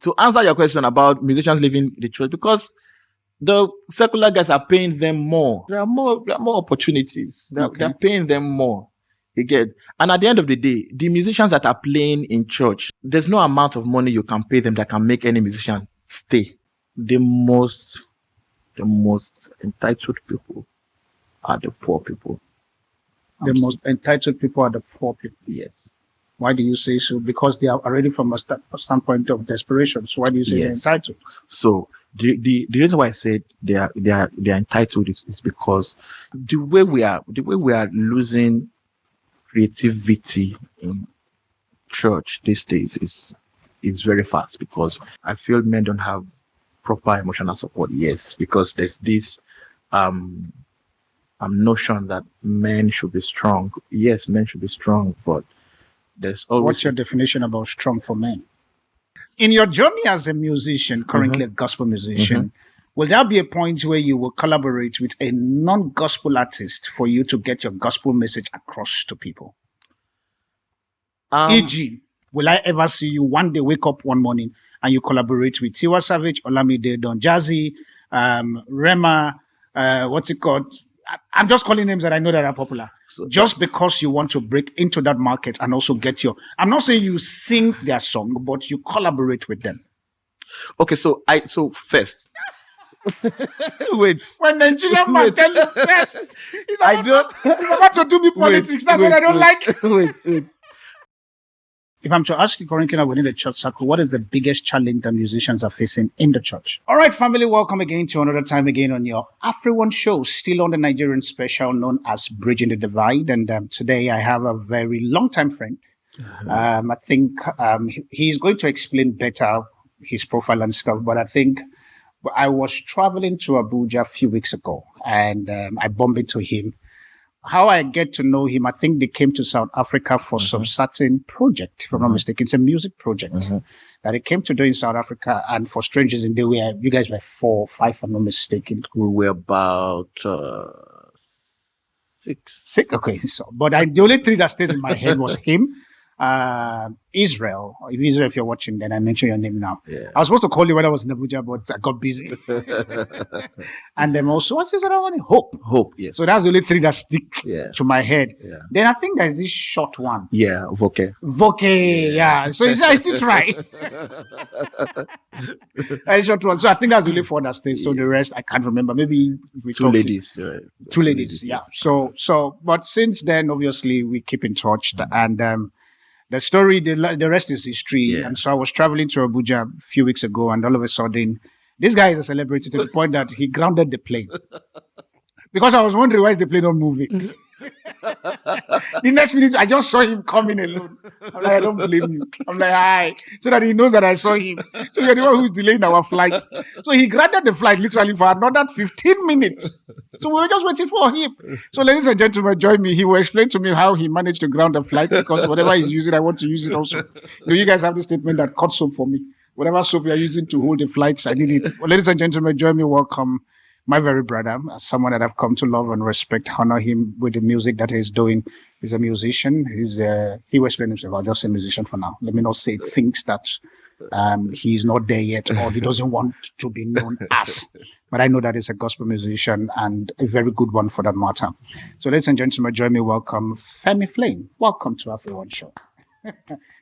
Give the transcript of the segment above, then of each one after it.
to answer your question about musicians leaving the church, because the secular guys are paying them more. There are more opportunities. They're paying them more. You get, and at the end of the day, the musicians that are playing in church, there's no amount of money you can pay them that can make any musician stay. The most entitled people are the poor people. The most entitled people are the poor people. Yes. Why do you say so? Because they are already from a standpoint of desperation. So why do you say they're entitled? So the reason why I said they are entitled is because the way we are losing creativity in church these days is very fast, because I feel men don't have proper emotional support. Yes, because there's this notion that men should be strong. Yes, men should be strong, but there's always... What's your definition about strong for men? In your journey as a musician, currently a gospel musician, will there be a point where you will collaborate with a non-gospel artist for you to get your gospel message across to people? E.g., will I ever see you one day wake up one morning and you collaborate with Tiwa Savage, Olamide, Don Jazzy, Rema, what's it called? I'm just calling names that I know that are popular. So just because you want to break into that market and also get your... I'm not saying you sing their song, but you collaborate with them. Okay, so first... Wait. When Nigerian man tell you first, he's about to do me politics. That's what I don't like. Wait. If I'm to ask you currently within the church circle, what is the biggest challenge that musicians are facing in the church? All right, family, welcome again to another time again on your AfriOne Show, still on the Nigerian special known as Bridging the Divide. And today I have a very long-time friend. I think he's going to explain better his profile and stuff, but I think I was traveling to Abuja a few weeks ago and I bumped into him. How I get to know him, I think they came to South Africa for some certain project, if I'm not mistaken. It's a music project that they came to do in South Africa. And for strangers in the way, you guys were 4 or 5, if I'm not mistaken. We were about 6. 6? Okay. So, but the only 3 that stays in my head was him, Israel. Israel, if you're watching, then I mention your name now. Yeah. I was supposed to call you when I was in Abuja, but I got busy. And then also, what's this other one? Hope, yes. So that's the only 3 that stick to my head. Yeah. Then I think there's this short one. Yeah, Voke. Yeah. So I still try. That short one. So I think that's the only 4 that stays. So the rest, I can't remember. Maybe two ladies. Two ladies, yeah. So, but since then, obviously, we keep in touch. And the story, the rest is history. Yeah. And so I was traveling to Abuja a few weeks ago, and all of a sudden, this guy is a celebrity to the point that he grounded the plane. Because I was wondering, why is the plane not moving? The next minute, I just saw him coming alone. I'm like, I don't blame you. I'm like, hi. So that he knows that I saw him. So you're the one who's delaying our flight. So he grounded the flight literally for another 15 minutes. So we were just waiting for him. So ladies and gentlemen, join me. He will explain to me how he managed to ground the flight, because whatever he's using, I want to use it also. You guys have this statement that cut soap for me. Whatever soap you're using to hold the flights, I need it. Well, ladies and gentlemen, join me. Welcome my very brother, someone that I've come to love and respect, honor him with the music that he's doing. He's a musician. He will explain himself. I'll just say musician for now. Let me not say things that he's not there yet or he doesn't want to be known as. But I know that he's a gospel musician and a very good one for that matter. So ladies and gentlemen, join me. Welcome Femi Flame. Welcome to AfriOne Show.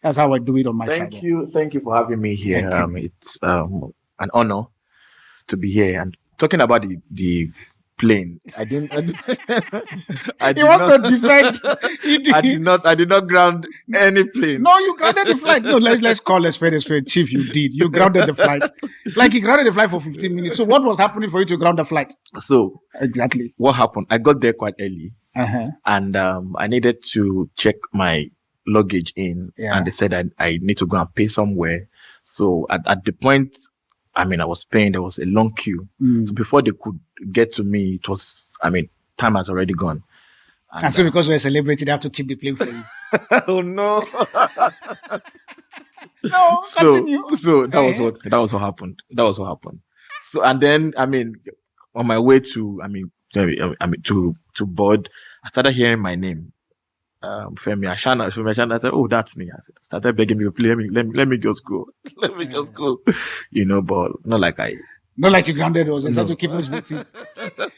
That's how I do it on my side. Thank you for having me here. It's an honor to be here. And talking about the plane, I did not defend. I did not ground any plane. No, you grounded the flight. No, let's call a spade. Chief, you did. You grounded the flight. Like, he grounded the flight for 15 minutes. So what was happening for you to ground the flight? So exactly what happened? I got there quite early, and I needed to check my luggage in, and they said I need to go and pay somewhere. So at the point, I was paying, there was a long queue. So before they could get to me, it was, time has already gone. And so because we're a celebrity, they have to keep the plane for you. Oh no. No, continue. So that was what happened. So, and then, on my way to board, I started hearing my name. Femi Ashana. I said, oh, that's me. I started begging me, let me just go. Let me just go. But not like not like you grounded us. They said to keep us waiting.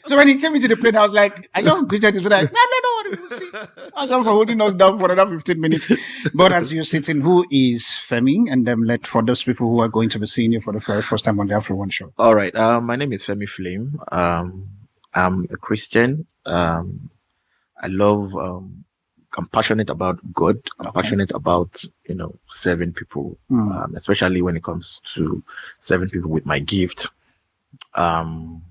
So when he came into the plane, I was like, I just greeted him. Like, no, we'll see. I was for holding us down for another 15 minutes. But as you're sitting, who is Femi? And let for those people who are going to be seeing you for the very first time on the AfriOne Show. All right. My name is Femi Flame. I'm a Christian. I love. I'm passionate about God. I'm passionate about serving people, especially when it comes to serving people with my gift. I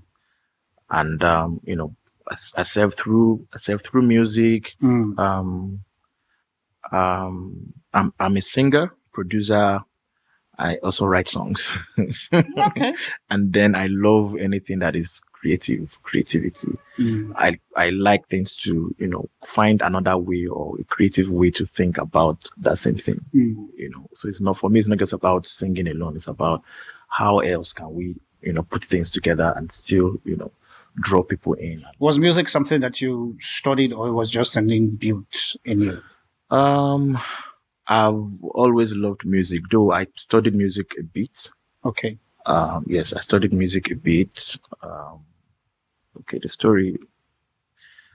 serve through music. I'm a singer, producer. I also write songs. And then I love anything that is creativity. I like things to, find another way or a creative way to think about that same thing. So it's not just about singing alone. It's about how else can we, put things together and still, draw people in. Was music something that you studied, or it was just something built in you? I've always loved music, though I studied music a bit. Okay. Yes, I studied music a bit. The story.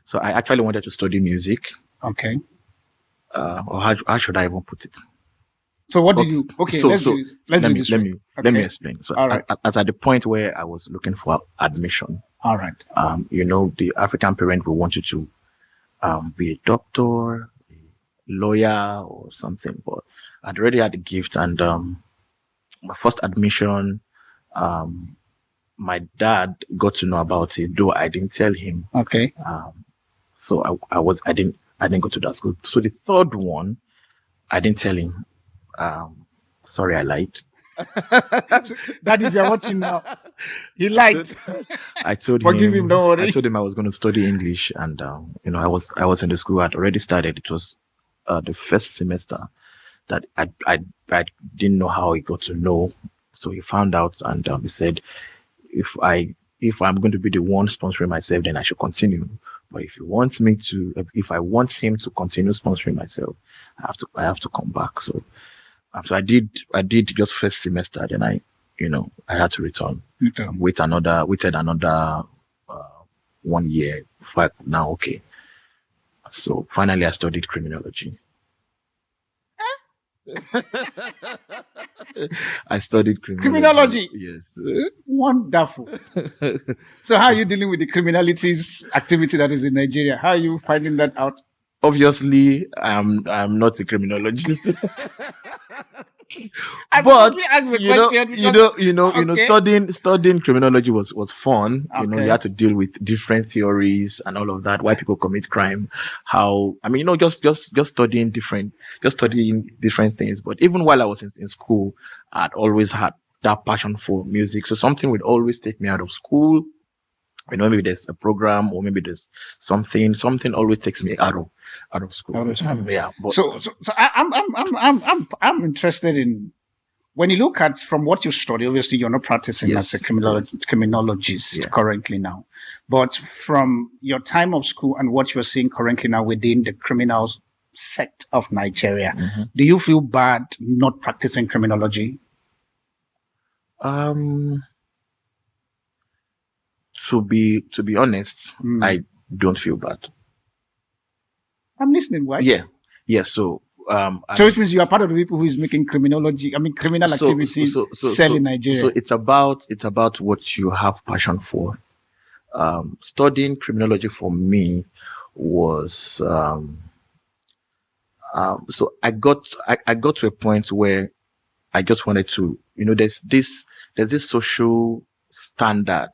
So I actually wanted to study music. Okay. Or how should I even put it? So what did you? Okay, so, let's do this. Let me explain. So, all right. As at the point where I was looking for admission. All right. The African parent will want you to be a doctor, a lawyer, or something. But I'd already had the gift, and my first admission, my dad got to know about it, though I didn't tell him. Okay. So I didn't go to that school. So the third one, I didn't tell him. Sorry, I lied. That if you're watching now, he lied. I told Forgive him, don't worry. I told him I was going to study English, and I was in the school. I'd already started. It was the first semester that I didn't know how he got to know. So he found out, and he said, if I'm going to be the one sponsoring myself, then I should continue. But if I want him to continue sponsoring myself, I have to come back. So I did just first semester. Then I had to return. Okay. Waited another 1 year before I could now. Okay. So finally, I studied criminology. I studied criminology. Yes. Wonderful. So how are you dealing with the criminalities activity that is in Nigeria? How are you finding that out? Obviously, I'm not a criminologist. But studying criminology was fun. Okay. You had to deal with different theories and all of that. Why people commit crime, just studying different things. But even while I was in school, I'd always had that passion for music. So something would always take me out of school. Maybe there's a program, or maybe there's something always takes me out of school. Yeah. But, so I'm interested in, when you look at from what you study. Obviously, you're not practicing as a criminologist currently now, but from your time of school and what you're seeing currently now within the criminal sect of Nigeria, do you feel bad not practicing criminology? To be honest, I don't feel bad. I'm listening. Why? Yeah. So which means you are part of the people who is making criminal activities sell in Nigeria. So it's about what you have passion for. Studying criminology for me was so I got to a point where I just wanted to, there's this social standard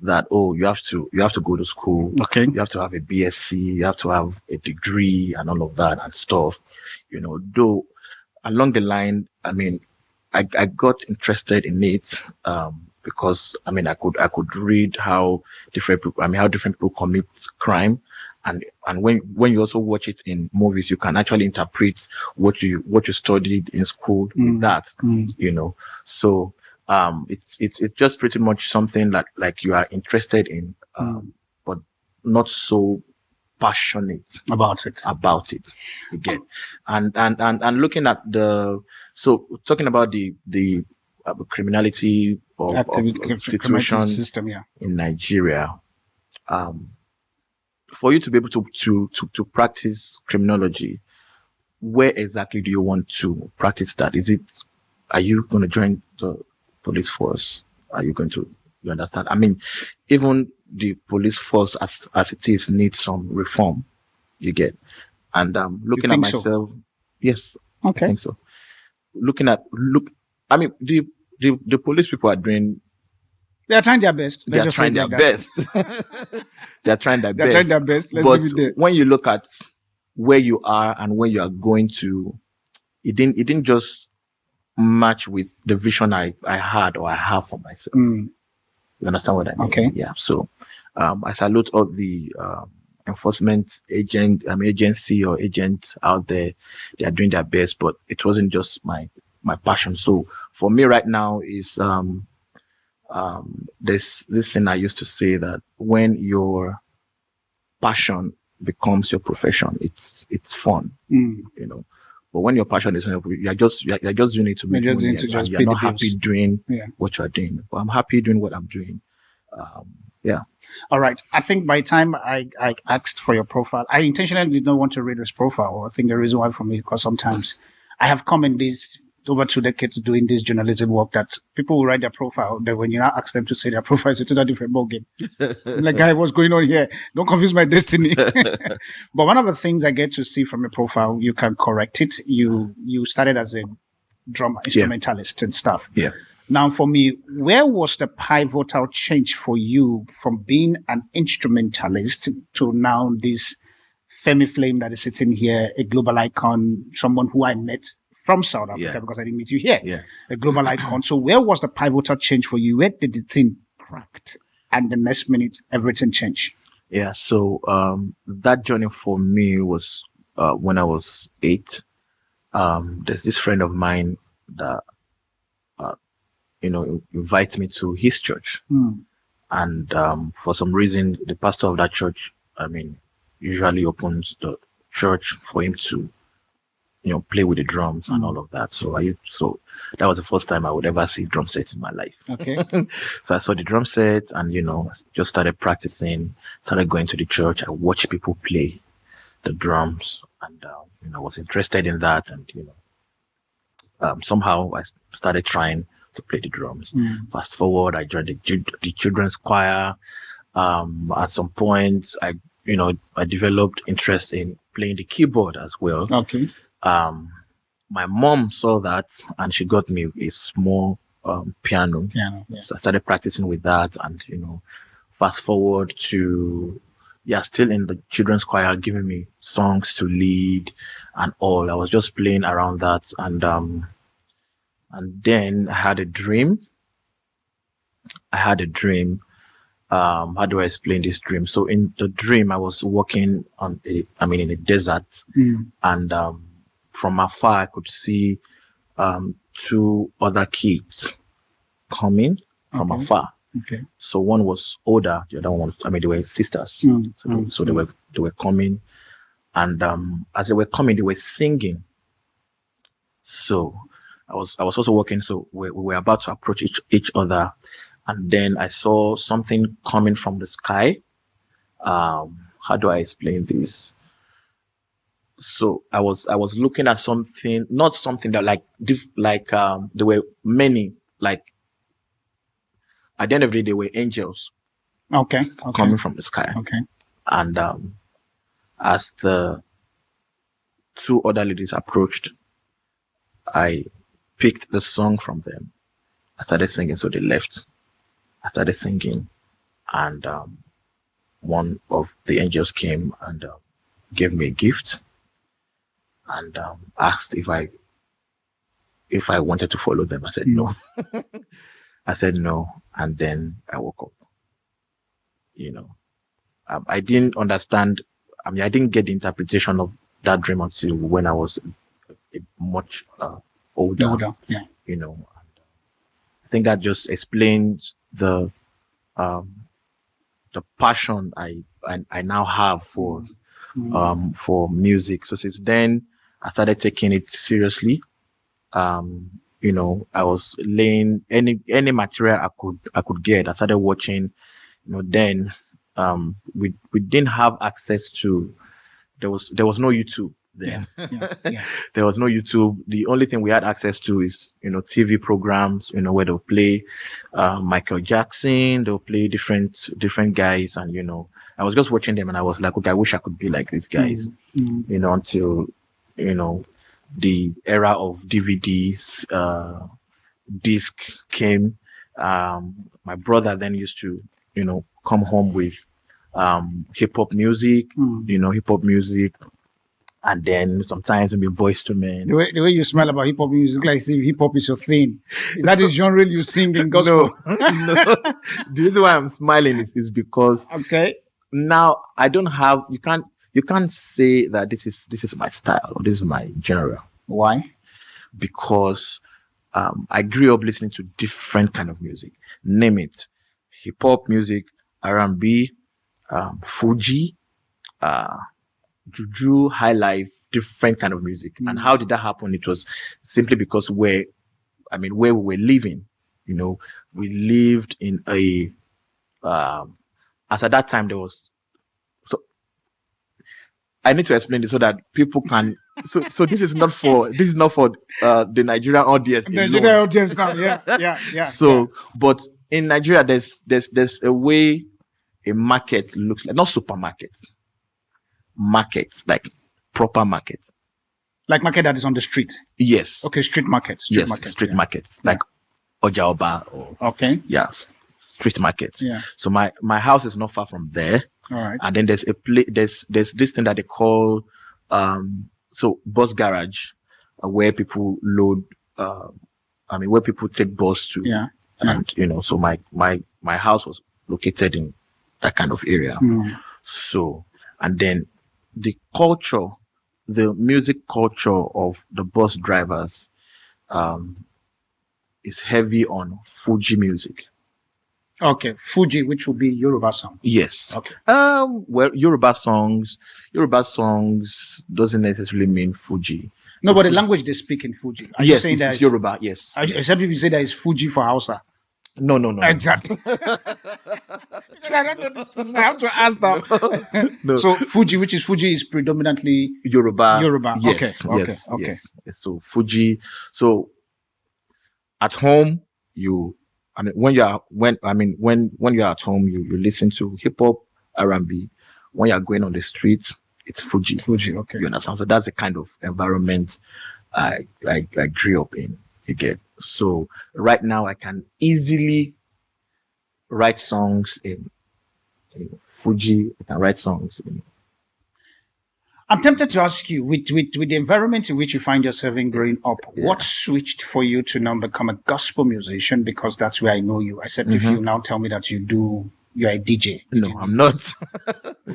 that you have to go to school. Okay. You have to have a BSc, you have to have a degree and all of that and stuff. Though along the line, I got interested in it because I could read how different people commit crime. And when you also watch it in movies, you can actually interpret what you studied in school with that, So it's just pretty much something like you are interested in, but not so passionate about it. Again, and looking at talking about the criminality or situation system, in Nigeria. For you to be able to practice criminology, where exactly do you want to practice that? Are you going to join the police force? Are you going to, you understand? I mean, even the police force as it is needs some reform, you get. And looking at myself, yes, okay. I think so. I mean, the police people are doing. They are trying their best. They are trying their best. They are trying their best. They're trying their best. Let's but leave it there. When you look at where you are and where you are going to, it didn't just match with the vision I had or I have for myself. You understand what I mean? Okay. Yeah. So I salute all the enforcement agency or agent out there. They are doing their best, but it wasn't just my passion. So for me right now is this thing I used to say that when your passion becomes your profession, it's fun, you know. But when your passion is you're just doing it to make money, and you're not happy doing what you're doing. But I'm happy doing what I'm doing. All right. I think by the time I asked for your profile, I intentionally did not want to read this profile. I think the reason why for me, because sometimes I have come in this over 2 decades doing this journalism work that people will write their profile. Then when you now ask them to say their profile, it's a totally different ballgame. Like, guy, what's going on here? Don't confuse my destiny. But one of the things I get to see from your profile, you can correct it. You started as a drummer, instrumentalist and stuff. Yeah. Now, for me, where was the pivotal change for you from being an instrumentalist to now this Femi Flame that is sitting here, a global icon, someone who I met from South Africa because I didn't meet you here, a global icon. So where was the pivotal change for you? Where did the thing crack? And the next minute, everything changed. Yeah. So that journey for me was when I was 8. There's this friend of mine that invites me to his church, and for some reason, the pastor of that church, usually opens the church for him to play with the drums and all of that. So that was the first time I would ever see drum set in my life. Okay. So I saw the drum set and, just started practicing, started going to the church. I watched people play the drums and, I was interested in that. And, somehow I started trying to play the drums. Fast forward, I joined the children's choir. At some point, I developed interest in playing the keyboard as well. Okay. My mom saw that and she got me a small piano. So I started practicing with that, and fast forward to still in the children's choir, giving me songs to lead and all. I was just playing around that, and then I had a dream. How do I explain this dream? So in the dream, I was walking in a desert, and from afar, I could see 2 other kids coming from afar. Okay. So one was older, the other one they were sisters. So they were coming, and as they were coming, they were singing. So I was also walking. So we were about to approach each other, and then I saw something coming from the sky. How do I explain this? So I was looking at something, not something that there were many, like at the end of the day, there were angels. Okay. Coming from the sky. Okay. And as the 2 other ladies approached, I picked the song from them. I started singing, so they left. I started singing, and one of the angels came and gave me a gift, and asked if I wanted to follow them. I said no. I said no, and then I woke up. I didn't understand. I didn't get the interpretation of that dream until when I was much older. Yeah. And I think that just explains the passion I now have for for music. So since then, I started taking it seriously. You know, I was laying any material I could get. I started watching. You know, then we didn't have access to. There was no YouTube then. Yeah. There was no YouTube. The only thing we had access to is, you know, TV programs, you know, where they'll play Michael Jackson, they'll play different guys, and, you know, I was just watching them and I was like, okay, I wish I could be like these guys, you know, until, you know, the era of DVDs, disc came. My brother then used to, you know, come home with hip hop music, you know, hip hop music. And then sometimes maybe Boys to Men. The way you smell about hip hop music, look like hip hop is your thing. Is that the genre you sing in gospel? No. The reason why I'm smiling is because now I don't have. You can't say that this is my style or this is my genre. Why? Because I grew up listening to different kind of music. Name it: hip hop music, R&B, Fuji, Juju, high life, different kind of music. And how did that happen? It was simply because where we were living, you know, we lived in a, as at that time there was, so I need to explain this so that people can, so this is not for the Nigerian audience. Nigerian audience now, yeah. So, but in Nigeria, there's a way a market looks like, not supermarket. Markets, like proper market. Like market that is on the street? Yes. Okay, street market. Street markets. Like Ojaoba or street markets. Yeah. So my house is not far from there. All right. And then there's there's this thing that they call so bus garage, where people load where people take bus to. Yeah. And you know, so my house was located in that kind of area. So, and then the music culture of the bus drivers is heavy on Fuji music. Okay, Fuji, which will be Yoruba song. Yes. Okay. Well, Yoruba songs doesn't necessarily mean Fuji. No, but the language they speak in Fuji. Are you yes, saying it's Yoruba. Yes. Except if you say that it's Fuji for Hausa. No. Exactly. Because I don't understand. I have to ask now. No. So Fuji is predominantly Yoruba. Yes. Okay. Yes. So Fuji. So at home, when you're at home, you listen to hip hop, R&B. When you're going on the streets, it's Fuji. Okay. You understand? So that's the kind of environment I grew up in. You get. So right now I can easily write songs in Fuji. I can write songs in. I'm tempted to ask you, with the environment in which you find yourself in growing up, what switched for you to now become a gospel musician? Because that's where I know you. Except if you now tell me that you're a DJ. No, I'm not.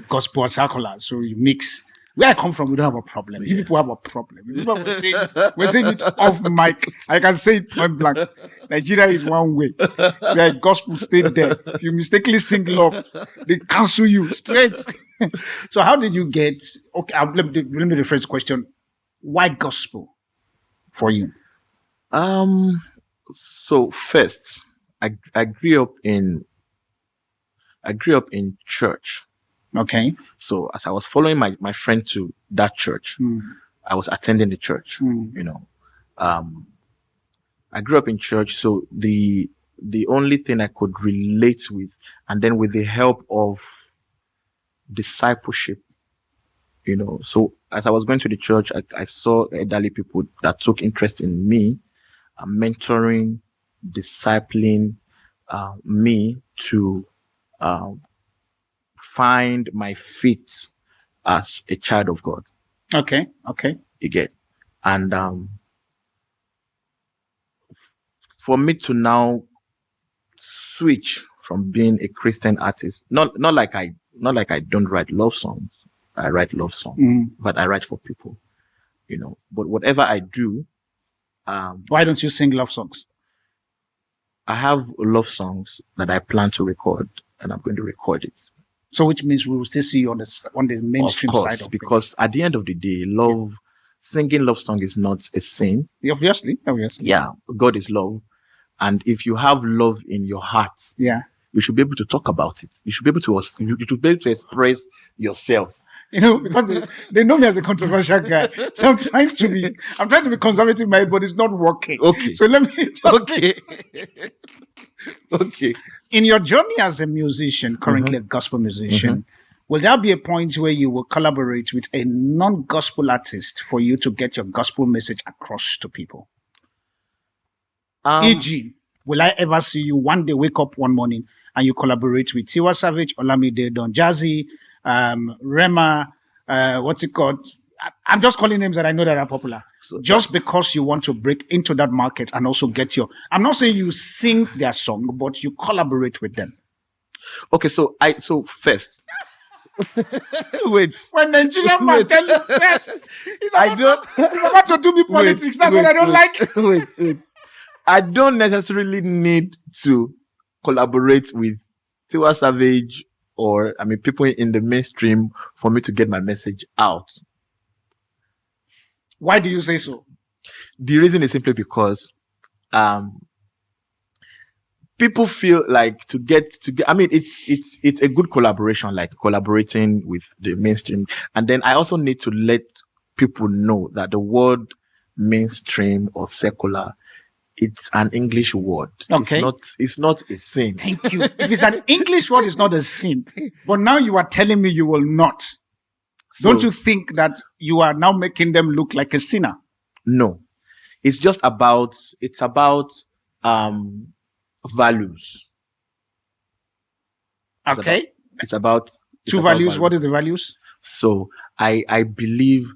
Gospel and secular. So you mix. Where I come from, we don't have a problem. You people have a problem. We're saying it off mic. I can say it point blank. Nigeria is one way. You're a gospel, stay there. If you mistakenly sing love, they cancel you straight. So how did you get, okay, let me rephrase the question. Why gospel for you? So first, I grew up in church. Okay. So as I was following my friend to that church, I was attending the church, you know. I grew up in church, so the only thing I could relate with, and then with the help of discipleship, you know. So as I was going to the church, I saw elderly people that took interest in me, mentoring, discipling me to find my feet as a child of God. Okay. You get. And for me to now switch from being a Christian artist, not like I don't write love songs. I write love songs, but I write for people, you know. But whatever I do, why don't you sing love songs? I have love songs that I plan to record, and I'm going to record it. So which means we will still see you on the mainstream Of course, side of because at the end of the day, singing love song is not a sin. Obviously. Yeah, God is love. And if you have love in your heart, yeah, you should be able to talk about it. You should be able to express yourself. Because they know me as a controversial guy. So I'm trying to be conservative minded, but it's not working. Okay. So let me Okay. Okay. In your journey as a musician, currently a gospel musician, will there be a point where you will collaborate with a non-gospel artist for you to get your gospel message across to people? E.g., will I ever see you one day wake up one morning and you collaborate with Tiwa Savage, Olamide, Don Jazzy, Rema, what's it called? I'm just calling names that I know that are popular. So just because you want to break into that market and also get I'm not saying you sing their song, but you collaborate with them. Okay, so first. Wait. When Nigerian man tell you first, he's about to do me politics. That's what I don't like. Wait. I don't necessarily need to collaborate with Tiwa Savage or people in the mainstream for me to get my message out. Why do you say so? The reason is simply because people feel like it's a good collaboration, like collaborating with the mainstream. And then I also need to let people know that the word mainstream or secular, it's an English word. Okay. It's not a sin. Thank you. If it's an English word, it's not a sin. But now you are telling me you will not. Don't you think that you are now making them look like a sinner? No. It's about values. Okay. It's about two values. What is the values? So I believe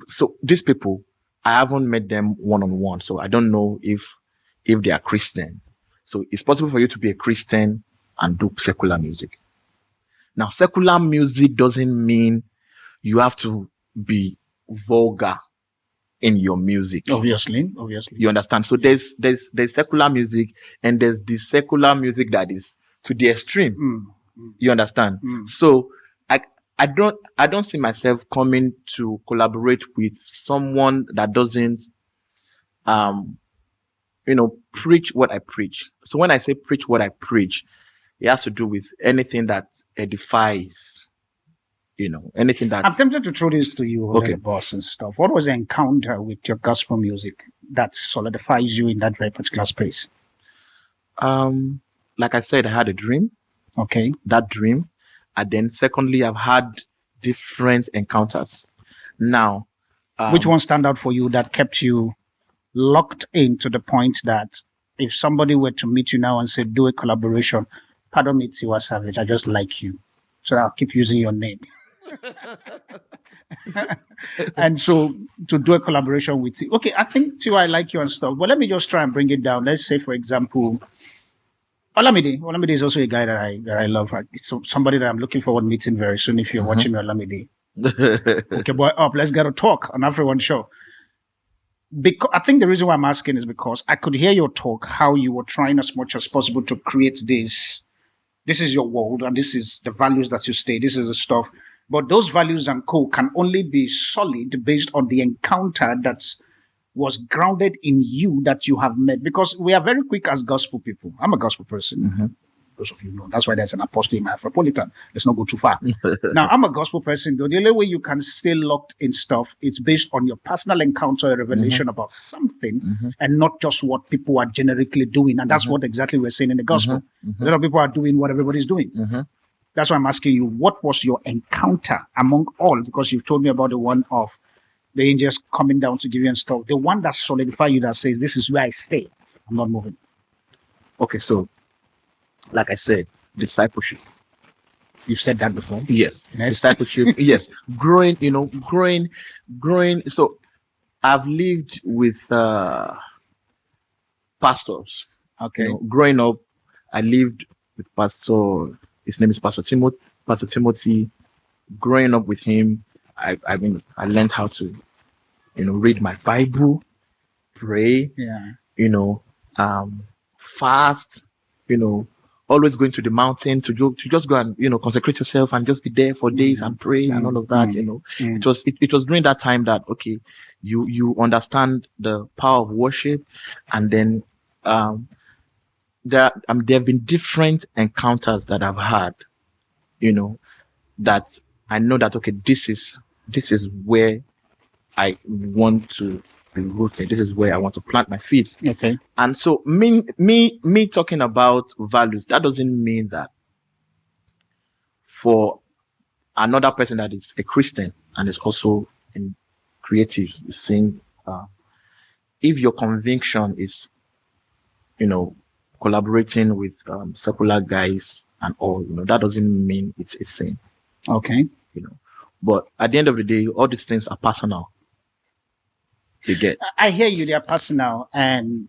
so these people, I haven't met them one-on-one, so I don't know if they are Christian. So it's possible for you to be a Christian and do secular music. Now, secular music doesn't mean you have to be vulgar in your music. Obviously. You understand? So there's secular music and there's the secular music that is to the extreme. You understand? So I don't see myself coming to collaborate with someone that doesn't preach what I preach. So when I say preach what I preach, it has to do with anything that edifies, anything that... I'm tempted to throw this to you, okay, boss and stuff. What was the encounter with your gospel music that solidifies you in that very particular space? Like I said, I had a dream. Okay. That dream. And then secondly, I've had different encounters. Now, which one stand out for you that kept you locked in to the point that if somebody were to meet you now and say, do a collaboration, pardon me, Tiwa Savage, I just like you, so I'll keep using your name. And so to do a collaboration with you, okay, I think Tiwa, I like you and stuff, but let me just try and bring it down. Let's say, for example, Olamide is also a guy that I love. So somebody that I'm looking forward to meeting very soon. If you're watching me, Olamide, okay, boy, up. Let's get a talk on AfriOne Show. Because I think the reason why I'm asking is because I could hear your talk, how you were trying as much as possible to create this. This is your world, and this is the values that you stay. This is the stuff. But those values and can only be solid based on the encounter that was grounded in you that you have met. Because we are very quick as gospel people. I'm a gospel person. Those of you know. That's why there's an apostle in Afropolitan. Let's not go too far. Now, I'm a gospel person. The only way you can stay locked in stuff, it's based on your personal encounter, a revelation about something, and not just what people are generically doing. And that's what exactly we're saying in the gospel. A lot of people are doing what everybody's doing. That's why I'm asking you, what was your encounter among all? Because you've told me about the one of the angels coming down to give you and stuff. The one that solidified you, that says, this is where I stay. I'm not moving. Okay, so like I said, discipleship. You've said that before. Yes. Discipleship. Yes. Growing. So I've lived with pastors. Okay. Growing up, I lived with Pastor. His name is Pastor Timothy. Pastor Timothy. Growing up with him, I learned how to, read my Bible, pray. Yeah. Fast. always going to the mountain to just go and, consecrate yourself and just be there for days and pray and all of that, It was during that time that, okay, you understand the power of worship. And then, there have been different encounters that I've had, that I know that, okay, this is where I want to be rooted. This is where I want to plant my feet. Okay. And so me talking about values, that doesn't mean that for another person that is a Christian and is also in creative, you sing, if your conviction is, collaborating with secular guys and all, that doesn't mean it's a sin. Okay. But at the end of the day, all these things are personal. You get. I hear you, they are personal. And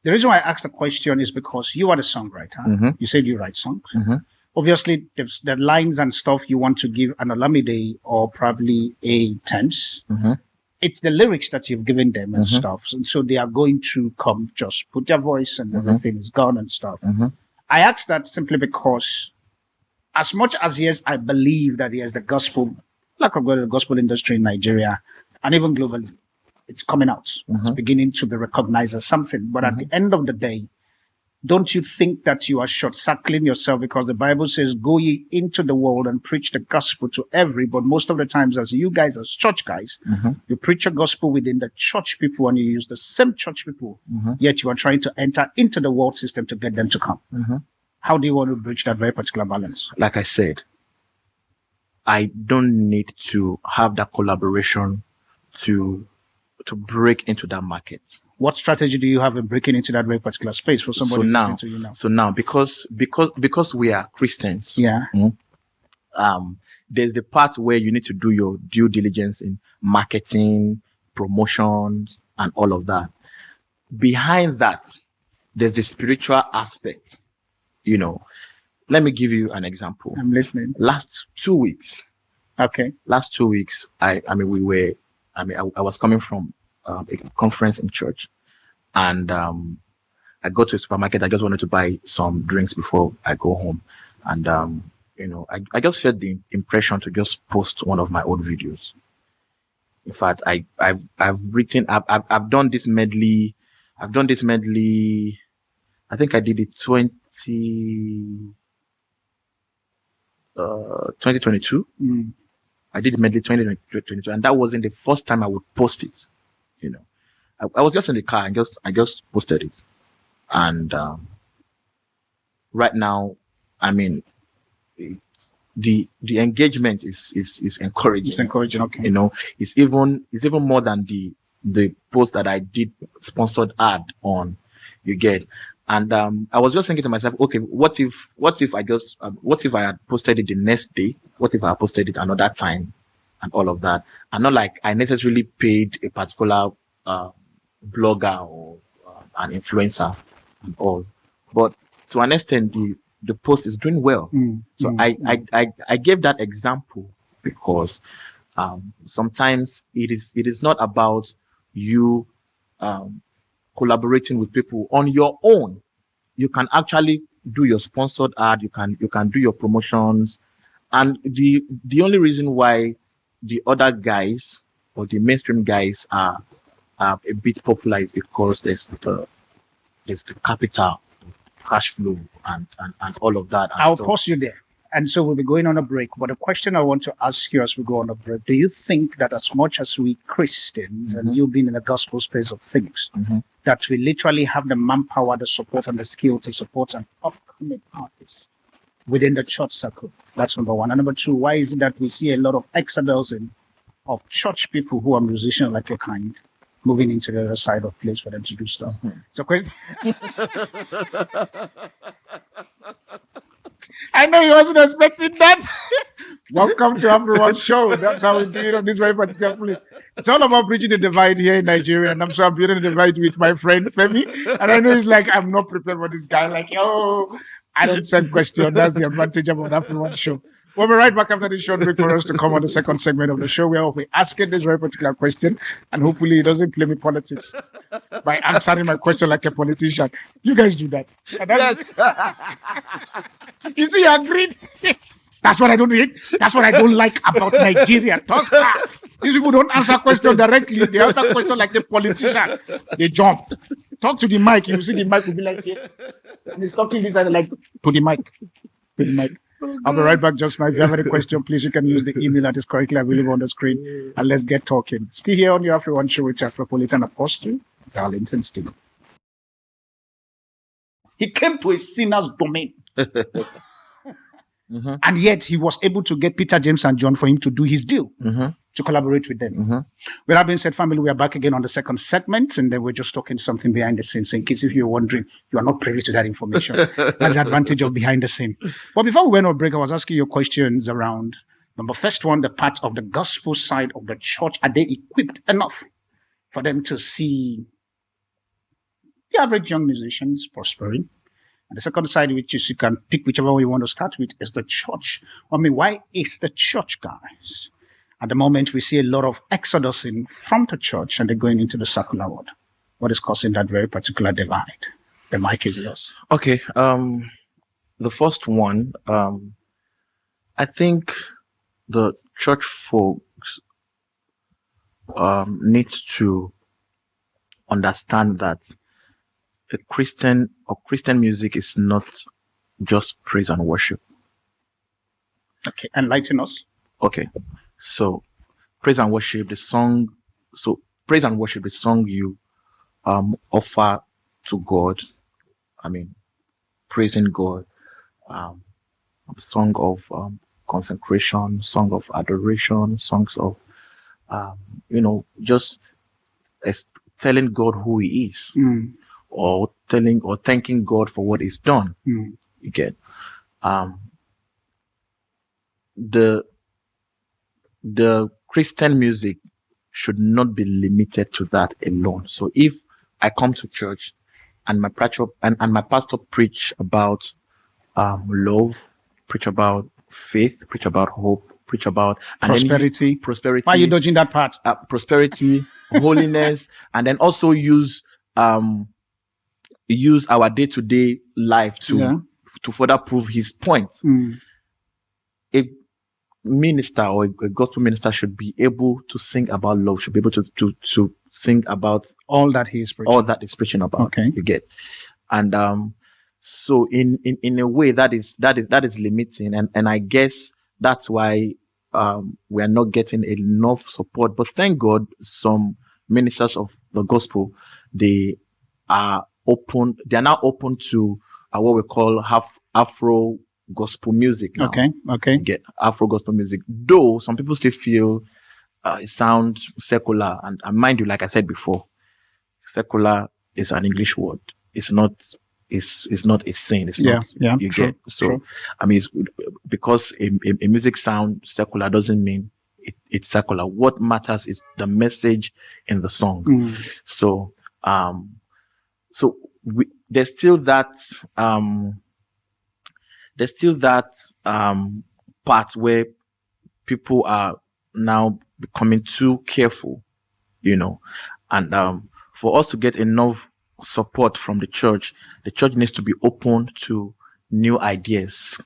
the reason why I asked the question is because you are the songwriter. Mm-hmm. You said you write songs. Mm-hmm. Obviously, the lines and stuff you want to give an Olamide or probably a Thames. Mm-hmm. It's the lyrics that you've given them and Mm-hmm. stuff. And so they are going to come, just put their voice and Mm-hmm. everything is gone and stuff. Mm-hmm. I asked that simply because as much as yes, I believe that yes, the gospel, like I've got the gospel industry in Nigeria and even globally, it's coming out. It's beginning to be recognized as something. But at the end of the day, don't you think that you are short-circling yourself because the Bible says, go ye into the world and preach the gospel to every, but most of the times as you guys, as church guys, you preach a gospel within the church people and you use the same church people, yet you are trying to enter into the world system to get them to come. How do you want to bridge that very particular balance? Like I said, I don't need to have that collaboration to break into that market. What strategy do you have in breaking into that very particular space for somebody listening to you now? So now, because we are Christians, Yeah. There's the part where you need to do your due diligence in marketing, promotions, and all of that. Behind that, there's the spiritual aspect. Let me give you an example. I'm listening. Last 2 weeks, Okay. I was coming from a conference in church, and I go to a supermarket. I just wanted to buy some drinks before I go home, and I just felt the impression to just post one of my old videos. In fact, I've done this medley. I think I did it 2022. I did medley 2022, and that wasn't the first time I would post it. I was just in the car and I just posted it, and right now, I mean, the engagement is encouraging. It's encouraging. Okay. It's even more than the post that I did sponsored ad on. You get. And I was just thinking to myself, okay, what if I had posted it the next day? What if I had posted it another time, and all of that? And not like I necessarily paid a particular blogger or an influencer and all, but to an extent, the post is doing well. So I gave that example because sometimes it is not about you collaborating with people on your own. You can actually do your sponsored ad. You can do your promotions, and the only reason why the other guys or the mainstream guys are a bit popular is because there's the capital, cash flow, and all of that. I'll pause you there. And so we'll be going on a break. But the question I want to ask you as we go on a break, do you think that as much as we Christians and you being in the gospel space of things, that we literally have the manpower, the support, and the skill to support an upcoming artist within the church circle? That's number one. And number two, why is it that we see a lot of exodus of church people who are musicians like your kind moving into the other side of place for them to do stuff? So question. I know you wasn't expecting that. Welcome to AfriOne Show. That's how we do it on this very particular place. It's all about bridging the divide here in Nigeria, and I'm building the divide with my friend Femi. And I know he's like, I'm not prepared for this guy. Like, I don't send questions. That's the advantage about AfriOne Show. We'll be right back after this short break for us to come on the second segment of the show where we'll be asking this very particular question, and hopefully he doesn't play me politics by answering my question like a politician. You guys do that. You see, you agreed. That's what I don't hate. That's what I don't like about Nigeria. These people don't answer questions directly. They answer questions like a politician. They jump. Talk to the mic. You see the mic will be like here. And he's talking this and like to the mic. To the mic. I'll be right back just now. If you have any question, please you can use the email that is currently available on the screen. And let's get talking. Still here on your AfriOne Show with Afropolitan Apostle, Darlington Steve. He came to a sinner's domain. Mm-hmm. And yet he was able to get Peter, James, and John for him to do his deal, to collaborate with them. With that being said, family, we are back again on the second segment, and then we're just talking something behind the scenes. So in case if you're wondering, you are not privy to that information. That's the advantage of behind the scene. But before we went on break, I was asking you questions around, first one, the part of the gospel side of the church. Are they equipped enough for them to see the average young musicians prospering? And the second side, which is you can pick whichever one you want to start with, is the church. Why is the church, guys? At the moment, we see a lot of exodus from the church and they're going into the secular world. What is causing that very particular divide? The mic is yours. Okay. The first one, I think the church folks needs to understand that Christian music is not just praise and worship. Okay, enlighten us. Okay, so praise and worship, the song. So praise and worship, the song you offer to God. I mean, praising God. Song of consecration, song of adoration, songs of just telling God who He is. Or thanking God for what He's done. You get the Christian music should not be limited to that alone. So if I come to church and my pastor preach about love, preach about faith, preach about hope, preach about prosperity. Prosperity. Why are you dodging that part? Prosperity, holiness, and then also use our day-to-day life to further prove his point. A minister or a gospel minister should be able to sing about love, should be able to sing about all that he is preaching. All that is preaching about. Okay. You get. And so in a way that is limiting, and I guess that's why we are not getting enough support. But thank God some ministers of the gospel, they are now open to what we call Afro gospel music now. Okay. Get Afro gospel music. Though some people still feel it sounds secular. And mind you, like I said before, secular is an English word. It's not a sin. It's not. Yeah. You True, get. So, true. I mean, because a music sound secular doesn't mean it's secular. What matters is the message in the song. So, there's still that part where people are now becoming too careful, and for us to get enough support from the church needs to be open to new ideas.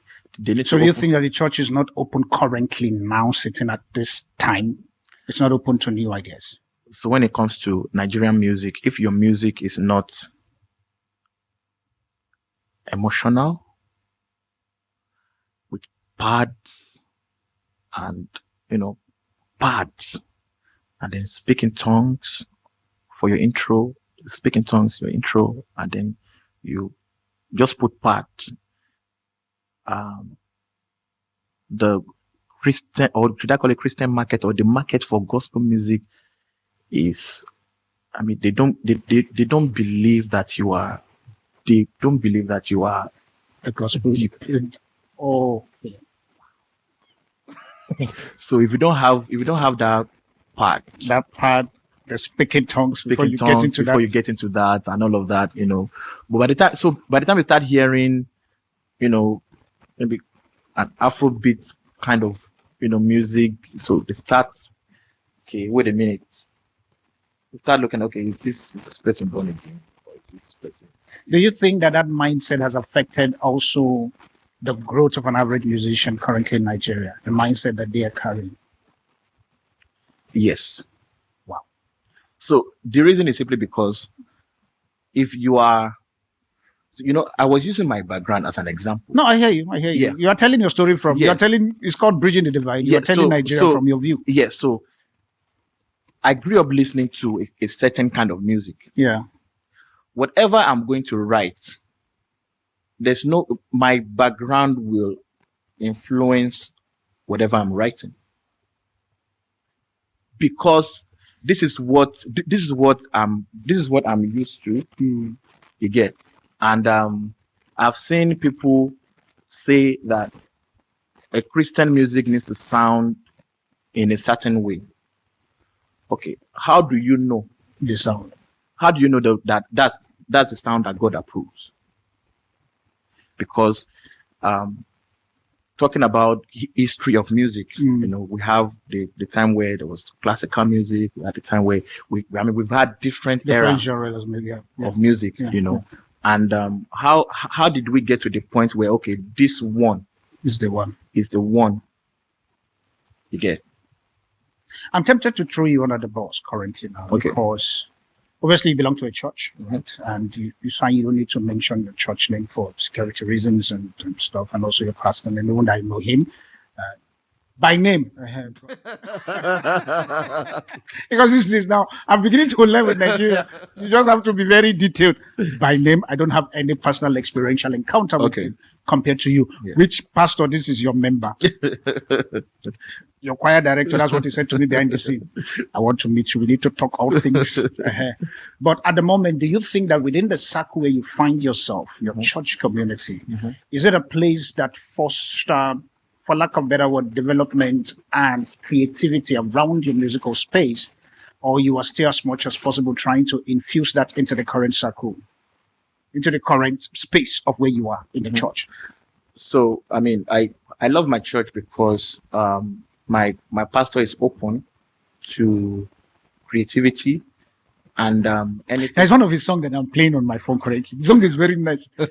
So you think that the church is not open currently now, sitting at this time? It's not open to new ideas. So when it comes to Nigerian music, if your music is not emotional, with pads and pads, and then speak in tongues for your intro, and then you just put pads. The Christian, or should I call it Christian market, or the market for gospel music is, I mean, they don't believe that you are a gospel deep. Oh, yeah. So if you don't have that part, the speaking tongues before you get into that and all of that, but by the time you start hearing, maybe an Afrobeat kind of, music. So they start, okay, wait a minute. They start looking, okay, is this person born again? Or is this person? Do you think that mindset has affected also the growth of an average musician currently in Nigeria? The mindset that they are carrying? Yes. Wow. So the reason is simply because if you are, I was using my background as an example. No, I hear you. Yeah. You are telling your story from, Yes. you are telling, it's called Bridging the Divide. You are telling Nigeria from your view. Yes. So I grew up listening to a certain kind of music. Yeah. Whatever I'm going to write, my background will influence whatever I'm writing. Because this is what I'm used to. You get, and I've seen people say that a Christian music needs to sound in a certain way. Okay, how do you know the sound? How do you know that's the sound that God approves? Because talking about history of music, we have the time where there was classical music. We had the time where we've had different eras genres of music, and how did we get to the point where, okay, this one is the one you get? I'm tempted to throw you under the bus currently now, because obviously you belong to a church, right? And you find you don't need to mention your church name for security reasons and stuff, and also your pastor, and everyone that I know him by name. Because this is now, I'm beginning to learn with Nigeria. You just have to be very detailed. By name, I don't have any personal experiential encounter with him compared to you. Yeah. Which pastor, this is your member? Your choir director, that's what he said to me behind the scene. I want to meet you. We need to talk all things. But at the moment, do you think that within the circle where you find yourself, your church community, is it a place that fosters, for lack of better word, development and creativity around your musical space, or you are still as much as possible trying to infuse that into the current circle, into the current space of where you are in the church? So, I mean, I love my church because my pastor is open to creativity and anything. There's one of his songs that I'm playing on my phone currently. The song is very nice. I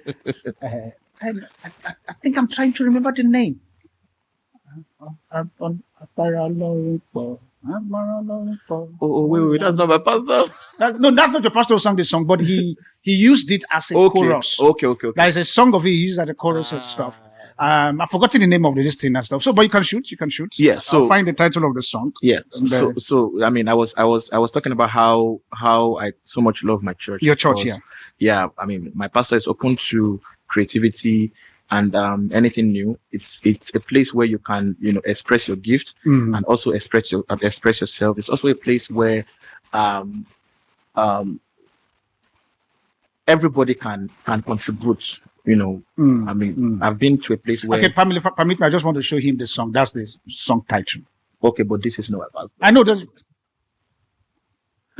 think I'm trying to remember the name. Oh, wait, that's not my pastor. No, that's not your pastor who sang this song, but he used it as a chorus. Okay. There's a song of it, he used as a chorus and stuff. I've forgotten the name of the listing and stuff. So, but you can shoot. Yeah. So I'll find the title of the song. Yeah. So I mean, I was talking about how I so much love my church. Your church, yeah. Yeah. I mean, my pastor is open to creativity and anything new. It's a place where you can express your gift and also express yourself. It's also a place where everybody can contribute. I mean, I've been to a place where. Okay, permit me. I just want to show him the song. That's the song title. Okay, but this is not my pastor. I know that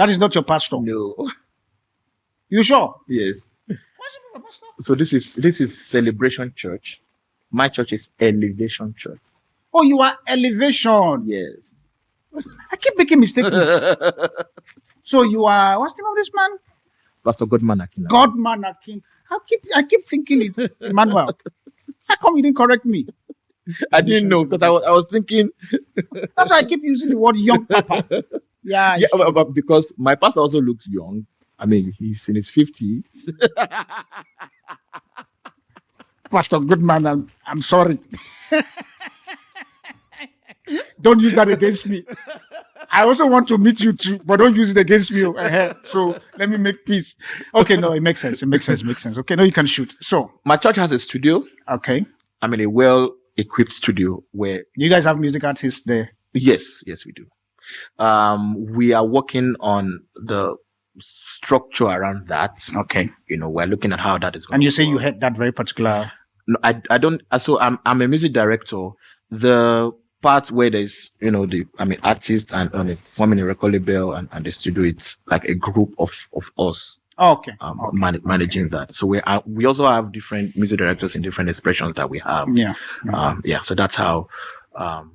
is not your pastor. No. You sure? Yes. So this is Celebration Church. My church is Elevation Church. Oh, you are Elevation. Yes. I keep making mistakes. So you are, what's the name of this man? Pastor Godman Akin. Godman Akin. I keep thinking it's Emmanuel. How come you didn't correct me? I didn't know because I was thinking. That's why I keep using the word young papa. Yeah, but because my pastor also looks young. I mean, he's in his 50s. Pastor Goodman, I'm sorry. Don't use that against me. I also want to meet you too, but don't use it against me. So let me make peace. Okay, no, it makes sense. Okay, no, you can shoot. So my church has a studio. Okay. I mean, a well-equipped studio where... You guys have music artists there? Yes, we do. We are working on the structure around that. Okay. We're looking at how that is going. And you say you had that very particular... No, I don't. So I'm a music director. The part where there's, artists and forming a record label and the studio, it's like a group of us. Okay. Managing that. So we also have different music directors in different expressions that we have. Yeah. So that's how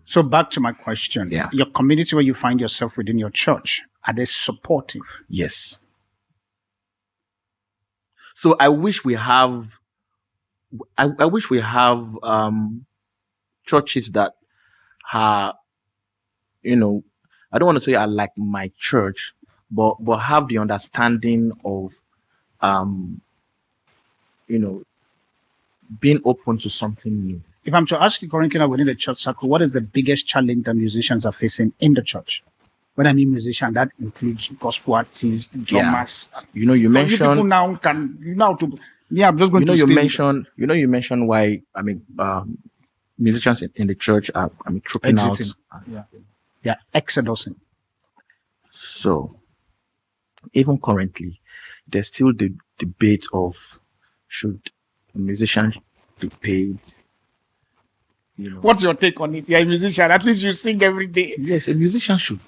So back to my question. Yeah. Your community where you find yourself within your church, are they supportive? Yes. So I wish we have churches that are, I don't want to say are like my church, but have the understanding of being open to something new. If I'm to ask you currently within the church circle, what is the biggest challenge that musicians are facing in the church? When I mean musician, that includes gospel artists, drummers. You mentioned people now can I'm just going to you mentioned why musicians in the church are trooping out. Yeah, exodusing. So even currently, there's still the debate of should a musician be paid. What's your take on it? You're a musician. At least you sing every day. Yes, a musician should.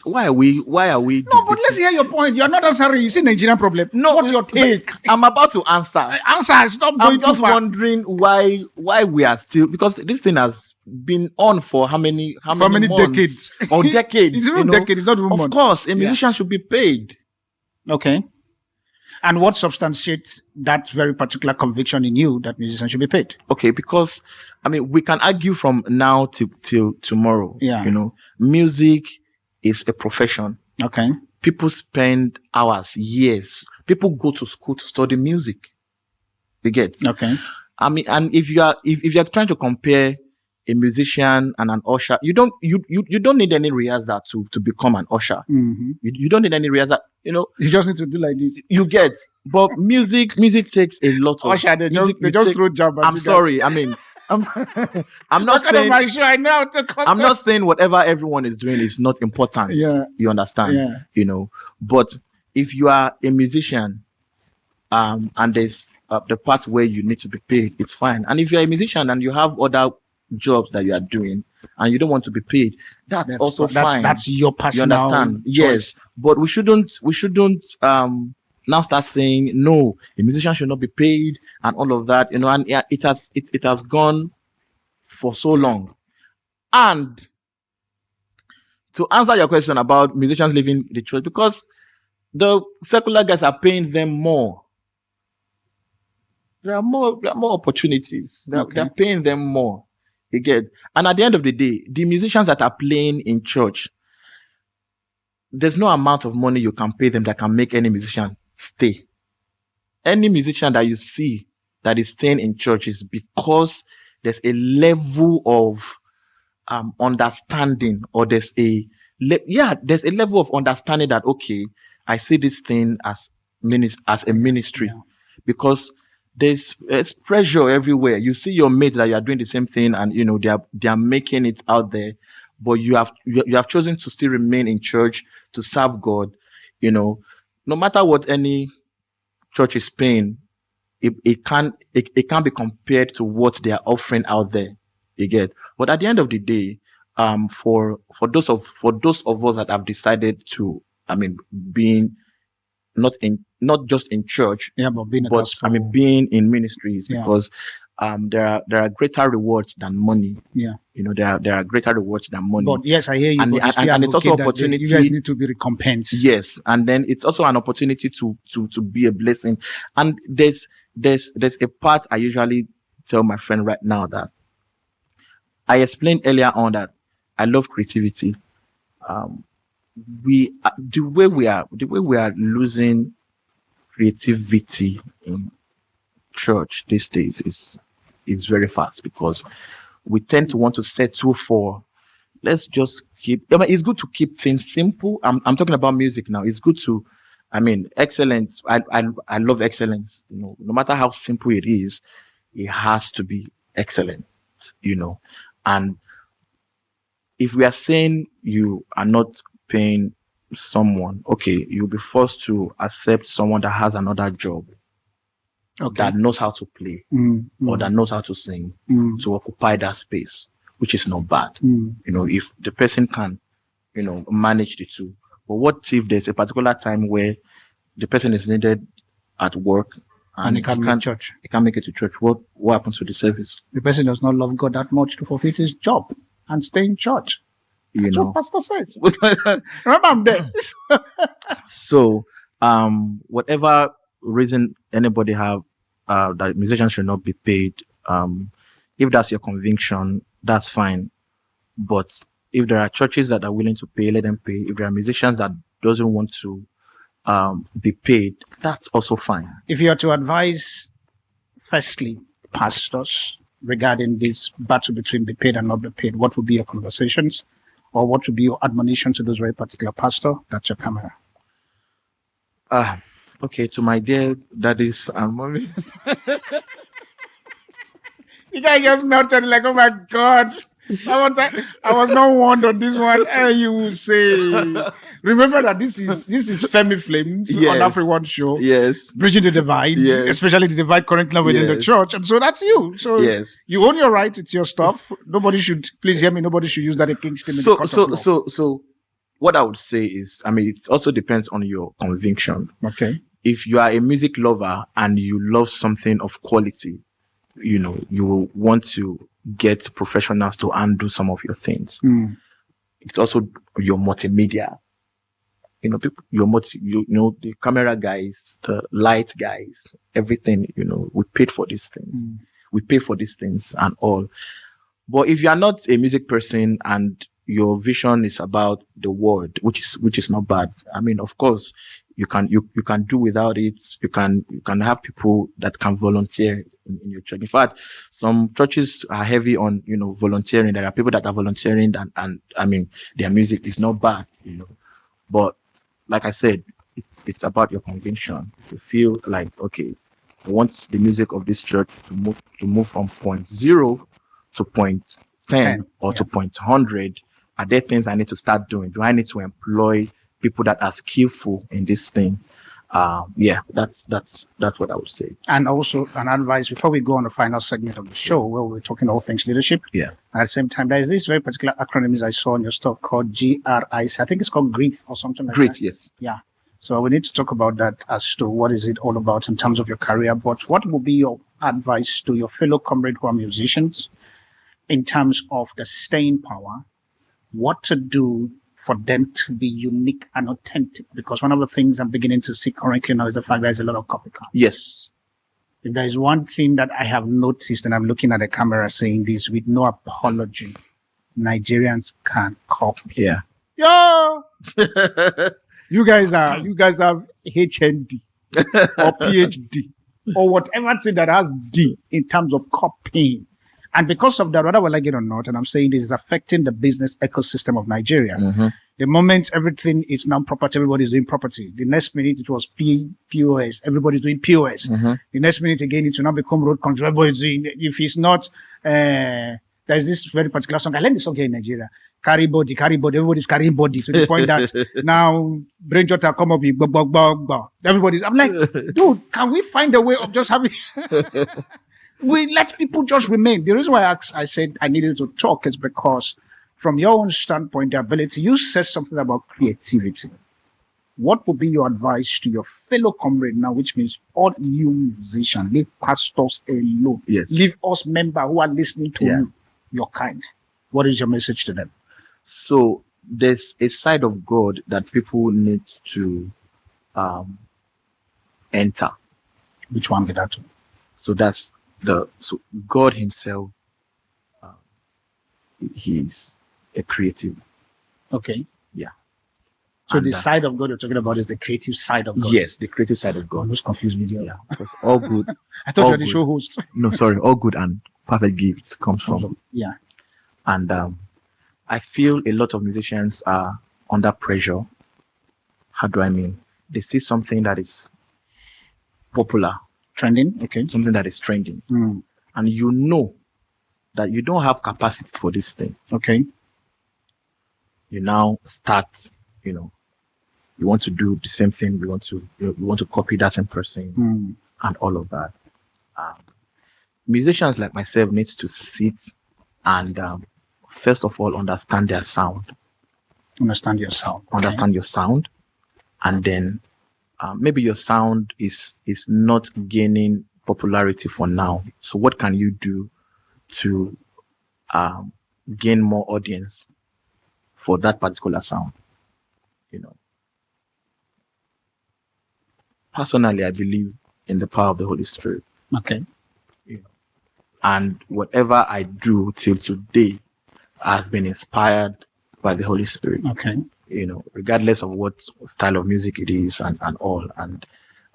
Why are we? No, but let's hear your point. You're not answering. You see Nigerian problem. No, what's your take? I'm about to answer. Answer. Stop going I'm just too far. wondering why we are still, because this thing has been on for how many months? Decades or decades? It's even decades. It's not even Of months. course, a musician should be paid. Okay. And what substantiates that very particular conviction in you that musicians should be paid? Okay, because we can argue from now till tomorrow. Yeah. Music is a profession. Okay. People spend hours, years. People go to school to study music. You get? Okay. And if you are trying to compare a musician and an usher, you don't need any rehearsal to become an usher. Mm-hmm. You don't need any rehearsal. You just need to do like this. You get, but music takes a lot of. Usher, they just throw jab. I'm sorry. I'm not saying. I'm not saying whatever everyone is doing is not important. Yeah. You understand? Yeah. But if you are a musician, and there's the part where you need to be paid, it's fine. And if you're a musician and you have other jobs that you are doing and you don't want to be paid, that's also fine. That's your personal. You understand? Choice. Yes, but we shouldn't now start saying no, a musician should not be paid and all of that. And it has gone for so long. And to answer your question about musicians leaving the church, because the secular guys are paying them more. There are more opportunities. They're paying them more. You get? And at the end of the day, the musicians that are playing in church, there's no amount of money you can pay them that can make any musician stay. Any musician that you see that is staying in church is because there's a level of understanding, or there's a level of understanding that, okay, I see this thing as a ministry, because there's pressure everywhere. You see your mates that you are doing the same thing, and they are making it out there, but you have chosen to still remain in church to serve God. No matter what any church is paying, it can't be compared to what they are offering out there. You get? But at the end of the day, for those of us that have decided to, being not just in church, but being in ministries, because there are greater rewards than money. Yeah. There are greater rewards than money. But yes, I hear you. And it's also opportunity. You guys need to be recompensed. Yes, and then it's also an opportunity to be a blessing. And there's a part I usually tell my friend right now that I explained earlier on that I love creativity. The way we are losing creativity in church these days is very fast, because we tend to want to settle for, let's just keep. It's good to keep things simple. I'm talking about music now. It's good to, excellence. I love excellence. No matter how simple it is, it has to be excellent. And if we are saying you are not paying someone, okay, you'll be forced to accept someone that has another job, that knows how to play, or that knows how to sing, to occupy that space, which is not bad. If the person can, manage the two. But what if there's a particular time where the person is needed at work and he can't make church? He can't make it to church. What happens to the service? The person does not love God that much to fulfill his job. and stay in church. You That's know. what pastor says. Remember, I'm there. So, whatever reason anybody have that musicians should not be paid, if that's your conviction, that's fine. But if there are churches that are willing to pay, let them pay. If there are musicians that doesn't want to be paid, that's also fine. If you are to advise, firstly, pastors regarding this battle between be paid and not be paid, what would be your conversations, or what would be your admonition to those very particular pastor? That's your camera. Okay, to my dear daddies and mommies. The guy just melted like, oh my God. I was not warned on this one. And you will say, remember that this is Femi Flames on AfriOne Show. Yes. Bridging the divide, especially the divide currently within the church. And so that's you. So you own your right. It's your stuff. Nobody should, please hear me, nobody should use that against him. So what I would say is, I mean, it also depends on your conviction. Okay. If you are a music lover and you love something of quality, you know, you will want to get professionals to undo some of your things. It's also your multimedia. You know, people, the camera guys, the light guys, everything, you know, we paid for these things. We pay for these things and all. But if you are not a music person and your vision is about the word, which is not bad. I mean, of course, you can do without it. You can have people that can volunteer in your church. In fact, some churches are heavy on, you know, volunteering. There are people that are volunteering and I mean, their music is not bad, you know. But like I said, it's about your conviction. You feel like, okay, I want the music of this church to move from point 0 to point 10 or to point 100. Are there things I need to start doing? Do I need to employ people that are skillful in this thing? That's what I would say. And also an advice before we go on the final segment of the show where we're talking all things leadership. Yeah. At the same time, there is this very particular acronym I saw on your stuff called GRIC. I think it's called GRIT or something like that. GRIT, yes. Yeah. So we need to talk about that as to what is it all about in terms of your career. But what would be your advice to your fellow comrades who are musicians in terms of the staying power? What to do for them to be unique and authentic? Because one of the things I'm beginning to see currently now is the fact there's a lot of copycat. Yes. If there is one thing that I have noticed, and I'm looking at the camera saying this with no apology, Nigerians can copy. Yeah. Yo! You guys have HND or PhD or whatever thing that has D in terms of copying. And because of that, whether we like it or not, and I'm saying this is affecting the business ecosystem of Nigeria. Mm-hmm. The moment everything is now property, everybody's doing property. The next minute it was POS, everybody's doing POS. Mm-hmm. The next minute again, it will now become road control. Everybody's doing, if it's not, there's this very particular song. I learned the song here in Nigeria. Carry body, everybody's carrying body to the point that now brain jota come up with everybody. I'm like, dude, can we find a way of just having we let people just remain? The reason why I said I needed to talk is because from your own standpoint, the ability, you said something about creativity. What would be your advice to your fellow comrade now, which means all you musicians, leave pastors alone. Yes. Leave us members who are listening to you, your kind. What is your message to them? So there's a side of God that people need to enter. Which one did that? So that's so God himself, he's a creative. Okay. Yeah. So the side of God you're talking about is the creative side of God. Yes, the creative side of God. I'm just confused with you. Yeah. All good. I thought you were the show host. No, sorry. All good and perfect gifts comes from. Yeah. And I feel a lot of musicians are under pressure. How do I mean? They see something that is popular. Trending, okay. Something that is trending. And you know that you don't have capacity for this thing. Okay. You now start, you want to do the same thing. You want to copy that same person and all of that. Musicians like myself needs to sit and first of all understand their sound. Understand your sound. Okay. Understand your sound, and then maybe your sound is not gaining popularity for now. So what can you do to gain more audience for that particular sound. Personally, I believe in the power of the Holy Spirit. Okay. And whatever I do till today has been inspired by the Holy Spirit. Okay. Regardless of what style of music it is and all. And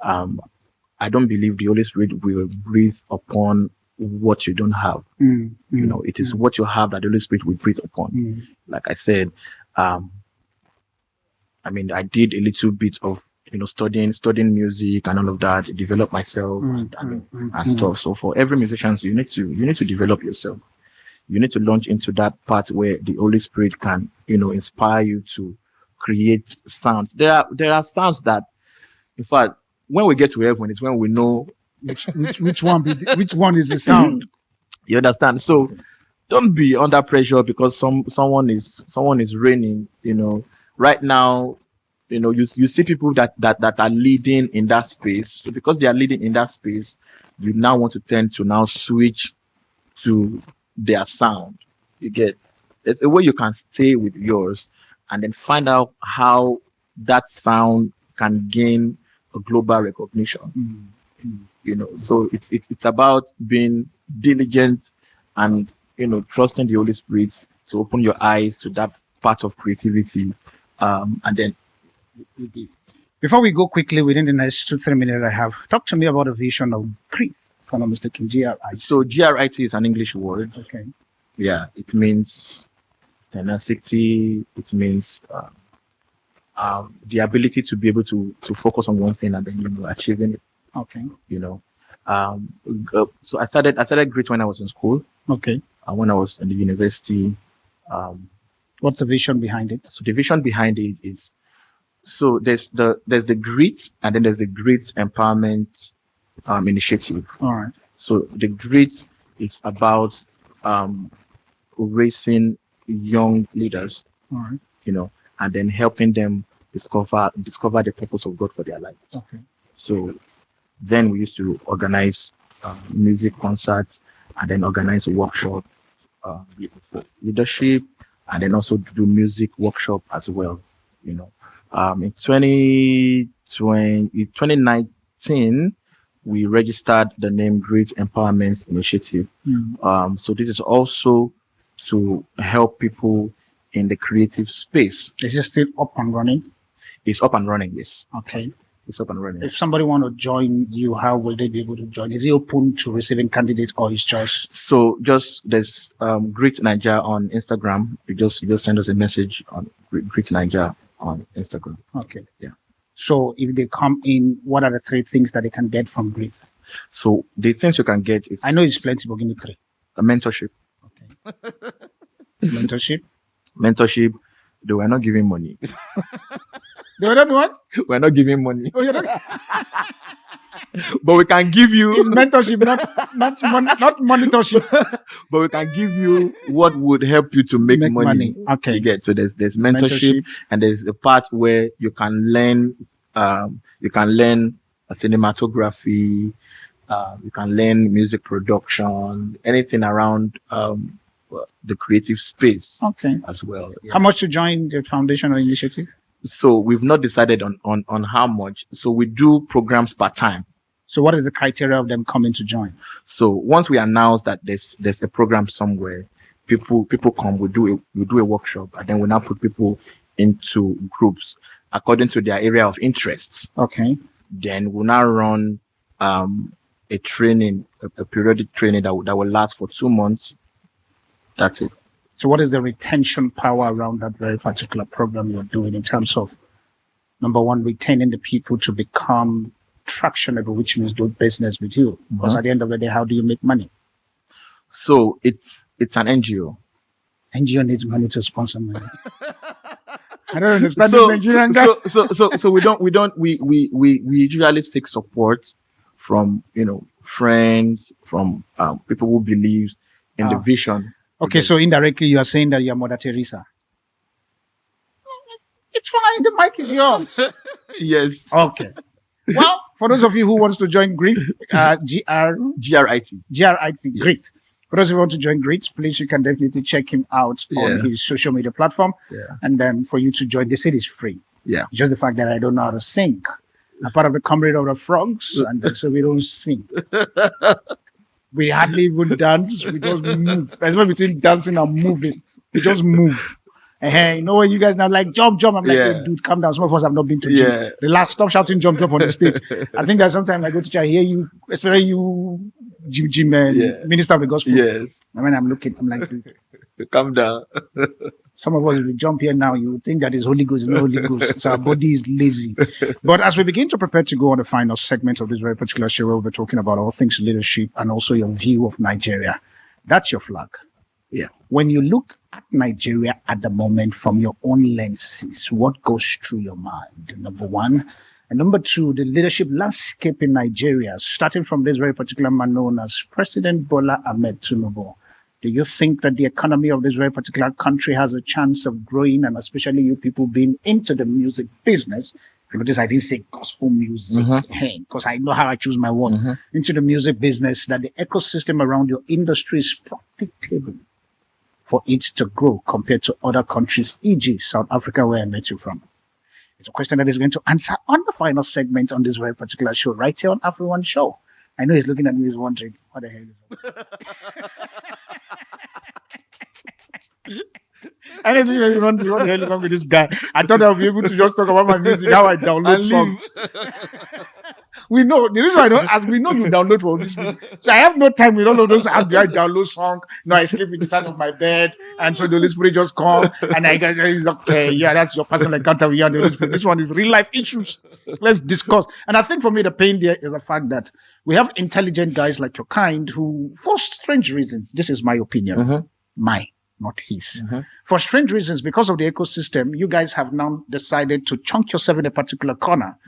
I don't believe the Holy Spirit will breathe upon what you don't have. It is what you have that the Holy Spirit will breathe upon. Like I said, I did a little bit of studying music and all of that, develop myself and stuff. So for every musician, you need to develop yourself. You need to launch into that part where the Holy Spirit can, inspire you to create sounds. There are sounds that, in fact, when we get to heaven, it's when we know which one is the sound. You understand? So don't be under pressure because someone is reigning. Right now, you see people that are leading in that space. So because they are leading in that space, you now want to tend to now switch to their sound. You get, there's a way you can stay with yours and then find out how that sound can gain a global recognition. So it's about being diligent and trusting the Holy Spirit to open your eyes to that part of creativity, and then. Before we go quickly within the next 2-3 minutes I have, talk to me about a vision of GRIT, if I'm not mistaken. GRIT. So GRIT is an English word. Okay. Yeah, it means tenacity. It means the ability to be able to focus on one thing and then achieving it. Okay. So I started GRIT when I was in school. Okay. When I was in the university. What's the vision behind it? So the vision behind it is, so there's the GRIT and then there's the GRIT Empowerment Initiative. All right. So the GRIT is about raising young leaders, all right, and then helping them discover the purpose of God for their life. Okay. So then we used to organize music concerts and then organize a workshop for leadership, and then also do music workshop as well. In 2019, we registered the name GRIT Empowerment Initiative. So this is also to help people in the creative space. Is it still up and running? It's up and running, yes. Okay. It's up and running. If somebody want to join you, how will they be able to join? Is it open to receiving candidates or is just? So there's GRIT Nigeria on Instagram. You just send us a message on GRIT Nigeria on Instagram. Okay. Yeah. So if they come in, what are the 3 things that they can get from GRIT? So the things you can get is, I know it's plenty, but give me 3. A mentorship. Okay. Mentorship. Though we're not giving money. They were not what? We're not giving money. Oh, you're not. But we can give you. It's mentorship, not monitorship. But we can give you what would help you to make money. Okay. You get, so there's mentorship, and there's a part where you can learn cinematography, you can learn music production, anything around the creative space. Okay. As well. Yeah. How much to join the foundation or initiative? So we've not decided on how much. So we do programs per time. So what is the criteria of them coming to join? So once we announce that there's a program somewhere, people come, we do a workshop, and then we now put people into groups according to their area of interest. Okay. Then we'll now run a training, a periodic training that will last for 2 months. That's it. So what is the retention power around that very particular program you're doing in terms of, number one, retaining the people to become tractionable, which means do business with you? Because at the end of the day, how do you make money? So it's an NGO. NGO needs money to sponsor money. I don't understand this Nigerian guy. So we usually seek support from friends, from people who believe in the vision. Okay, so indirectly you are saying that you are Mother Teresa. It's fine. The mic is yours. Yes. Okay. Well, for those of you who wants to join GRIT, GRIT. GRIT, GRIT. For those who want to join Great, please, you can definitely check him out on his social media platform. Yeah. And then for you to join, they said it's free. Yeah. Just the fact that I don't know how to sing. I'm part of the Comrade of the Frogs, and so we don't sing. We hardly even dance. We just move. There's one between dancing and moving. We just move. Hey, you know when you guys now like jump. I'm like, hey, dude, calm down. Some of us have not been to gym. Relax. Stop shouting jump on the stage. I think that sometimes I go to church, I hear you, especially you, Jim, minister of the gospel. Yes. And when I'm looking, I'm like, dude, calm down. Some of us, if we jump here now, you would think that is Holy Ghost, no Holy Ghost. So our body is lazy. But as we begin to prepare to go on the final segment of this very particular show, where we'll be talking about all things leadership and also your view of Nigeria, that's your flag. Yeah. When you look at Nigeria at the moment from your own lenses, what goes through your mind? Number one. And number two, the leadership landscape in Nigeria, starting from this very particular man known as President Bola Ahmed Tinubu. Do you think that the economy of this very particular country has a chance of growing, and especially you people being into the music business? If you notice, I didn't say gospel music, because I know how I choose my word. Into the music business, that the ecosystem around your industry is profitable for it to grow compared to other countries, e.g. South Africa, where I met you from. It's a question that is going to answer on the final segment on this very particular show, right here on AfriOne Show. I know he's looking at me, he's wondering, what the hell is that? Anything that you want to, what the hell is wrong with this guy? I thought I'll be able to just talk about my music, how I download songs. We know, the reason why I don't ask, we know you download for all this music. So I have no time with all of those apps. I download song. No, I sleep in the side of my bed. And so the Holy Spirit just come. And I get, okay, yeah, that's your personal encounter with you and the Holy Spirit. This one is real life issues. Let's discuss. And I think for me, the pain there is the fact that we have intelligent guys like your kind who, for strange reasons, this is my opinion, not his. For strange reasons, because of the ecosystem, you guys have now decided to chunk yourself in a particular corner,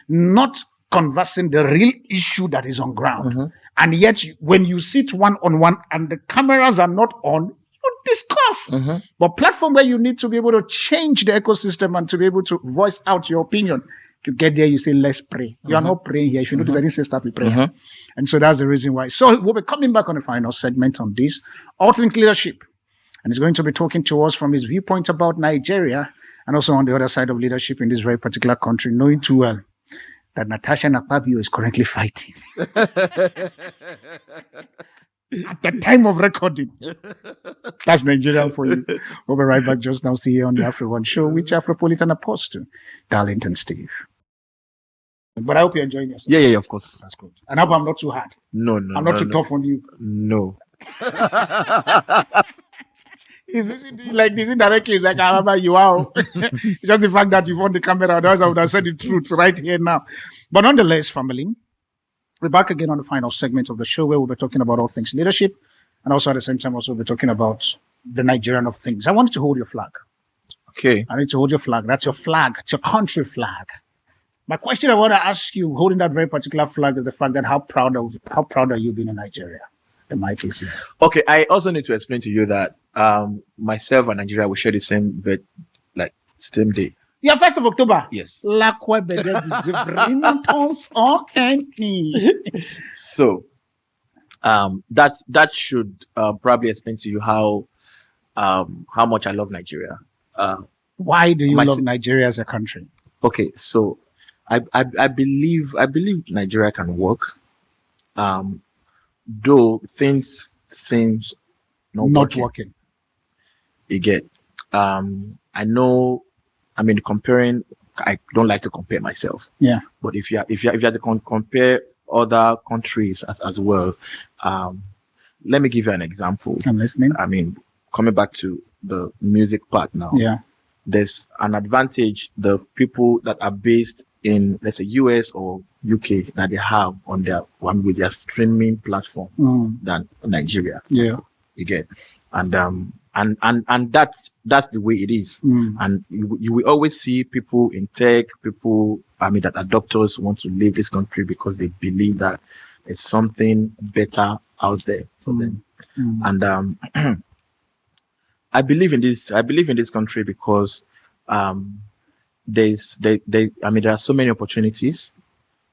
not conversing the real issue that is on ground. And yet, when you sit one-on-one and the cameras are not on, you discuss. But platform where you need to be able to change the ecosystem and to be able to voice out your opinion. To get there, you say, let's pray. You are not praying here. If you notice, I didn't say start with prayer. And so that's the reason why. So we'll be coming back on the final segment on this. All things leadership. And he's going to be talking to us from his viewpoint about Nigeria and also on the other side of leadership in this very particular country, knowing too well that Natasha Nakpabio is currently fighting. At the time of recording. That's Nigeria for you. We'll be right back just now. See you on the AfriOne Show with Afropolitan Apostle, Darlington Steve. But I hope you're enjoying yourself. Yeah, of course. That's good. And I hope I'm not too hard. No. I'm not too tough on you. No. He's listening like this indirectly. He's like, I remember you are. It's just the fact that you've on the camera. Otherwise, I would have said the truth right here now. But nonetheless, family, we're back again on the final segment of the show where we'll be talking about all things leadership. And also at the same time, also we'll be talking about the Nigerian of things. I want you to hold your flag. Okay. I need to hold your flag. That's your flag. It's your country flag. My question I want to ask you, holding that very particular flag, is the fact that how proud are you being in Nigeria? The mic is here. Okay, I also need to explain to you that myself and Nigeria will share the same same day. Yeah, 1st of October. Yes. So that should probably explain to you how much I love Nigeria. Why do you love Nigeria as a country? Okay, so I believe Nigeria can work. Though things seems not working. You get I know, I mean, comparing, I don't like to compare myself. Yeah. But if you have to compare other countries as well, let me give you an example. I'm listening. I mean, coming back to the music part now. Yeah. There's an advantage the people that are based in, let's say, US or UK that they have on their one with their streaming platform than Nigeria. Yeah. You get, and that's the way it is. And you will always see people in tech, people, I mean, that are doctors want to leave this country because they believe that there's something better out there for them. And I believe in this country because there are so many opportunities.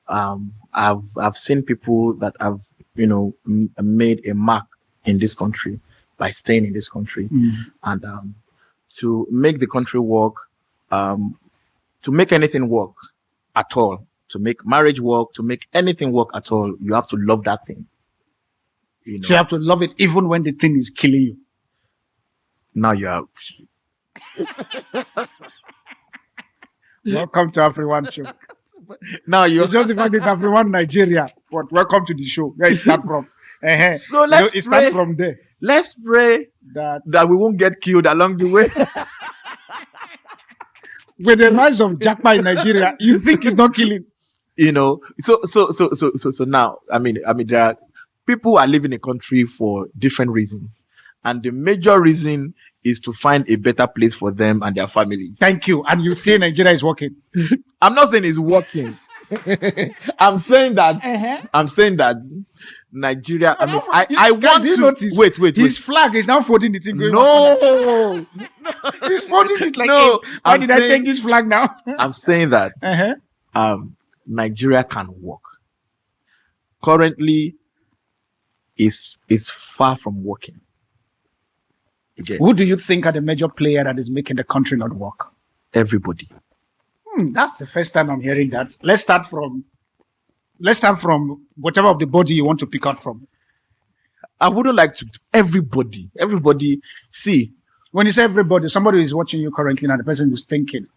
I've seen people that have made a mark in this country by staying in this country. And to make the country work, to make anything work at all, to make marriage work, to make anything work at all, you have to love that thing. You know? So you have to love it even when the thing is killing you. Now you are. Welcome to AfriOne Show. Now you're. It's just the fact it's AfriOne Nigeria, but welcome to the show. Where it start from? So let's it pray. start from there. Let's pray that we won't get killed along the way. With the rise of Jackpot in Nigeria, you think it's not killing? You know. So now, I mean, there are people who are living in a country for different reasons, and the major reason is to find a better place for them and their families. Thank you. And you say Nigeria is working? I'm not saying it's working. I'm saying that Nigeria. I want to notice wait. His flag is now folding the thing. No, he's folding it like. No, why did I take this flag now? I'm saying that Nigeria can work. Currently, is far from working. Again. Who do you think are the major player that is making the country not work? Everybody. That's the first time I'm hearing that. Let's start from whatever of the body you want to pick out from. I wouldn't like to. Everybody. See, when you say everybody, somebody is watching you currently now. The person is thinking,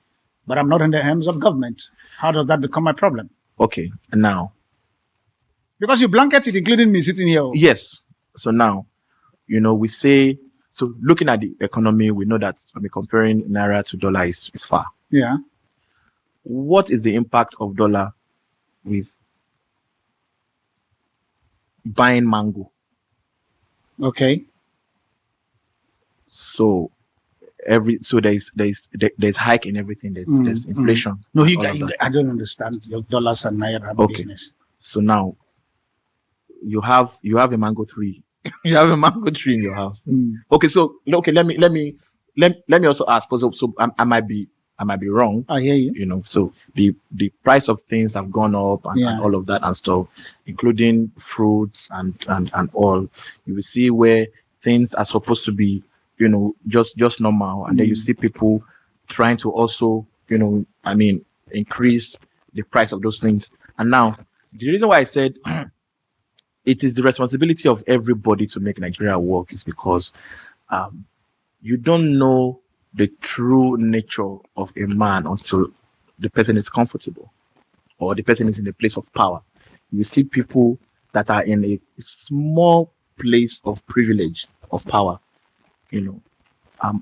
but I'm not in the hands of government. How does that become my problem? Okay, now. Because you blanket it, including me sitting here. Yes. So now, we say, so looking at the economy, we know that comparing Naira to dollar is far. Yeah. What is the impact of dollar with buying mango? Okay. So there's hike in everything. There's inflation. No, I don't understand your dollars and Naira business. So now you have a mango tree. You have a mango tree in your house. Okay, so let me also ask. So I might be wrong. I hear you. So the price of things have gone up and all of that and stuff, including fruits and all. You will see where things are supposed to be, just normal, and then you see people trying to also, increase the price of those things. And now the reason why I said it is the responsibility of everybody to make Nigeria work is because you don't know the true nature of a man until the person is comfortable or the person is in a place of power. You see people that are in a small place of privilege, of power,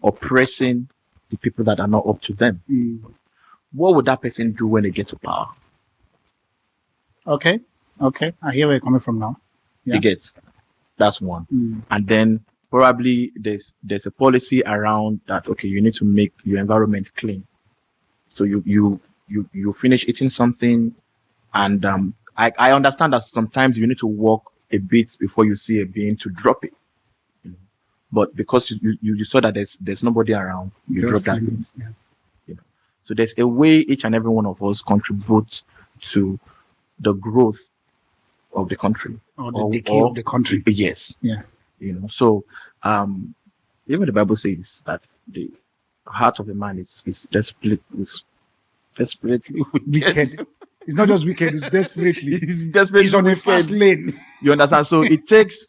oppressing the people that are not up to them. What would that person do when they get to power? Okay. I hear where you're coming from now. Yeah. You get? That's one. And then probably there's a policy around that. Okay, you need to make your environment clean. So you finish eating something, and I understand that sometimes you need to walk a bit before you see a bean to drop it. But because you saw that there's nobody around, you drop that bean. Yeah. So there's a way each and every one of us contributes to the growth of the country or the decay of the country. Yes. Yeah. So even the Bible says that the heart of a man is desperately wicked. It's not just wicked, it's desperately. It's on a fast lane. You understand? So it takes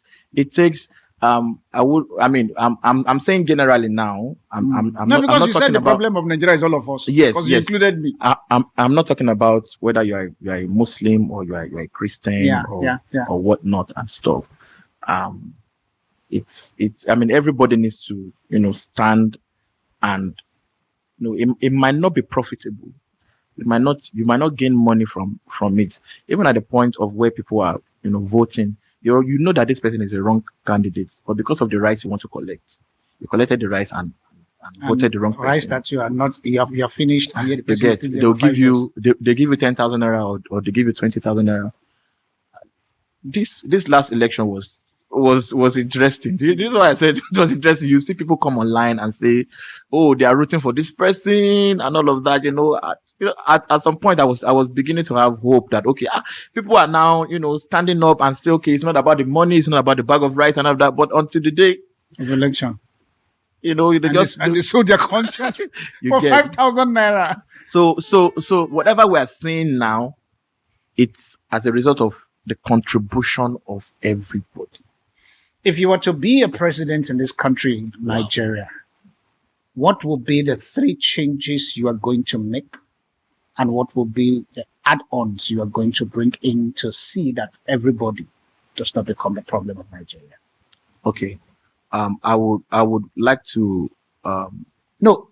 I'm saying generally now. I'm because not you said the problem of Nigeria is all of us. Yes, because you included me. I'm not talking about whether you are a Muslim or you are a Christian or whatnot and stuff. It's everybody needs to stand, and it might not be profitable. You might not gain money from it. Even at the point of where people are voting, you know that this person is a wrong candidate, but because of the rights you want to collect, you collected the rights and voted the wrong person. Rights that you are not, you have finished, and yet the person is still there. They give you 10,000 naira or they give you 20,000 naira. This last election was was interesting. This is why I said it was interesting. You see people come online and say, "Oh, they are rooting for this person," and all of that. At some point, I was beginning to have hope that okay, people are now standing up and say, "Okay, it's not about the money, it's not about the bag of rice and all of that." But until the day of election, they sold their conscience for 5,000 naira. So whatever we are seeing now, it's as a result of the contribution of everybody. If you were to be a president in this country, Nigeria, what will be the 3 changes you are going to make? And what will be the add-ons you are going to bring in to see that everybody does not become the problem of Nigeria? Okay. I would like to... No,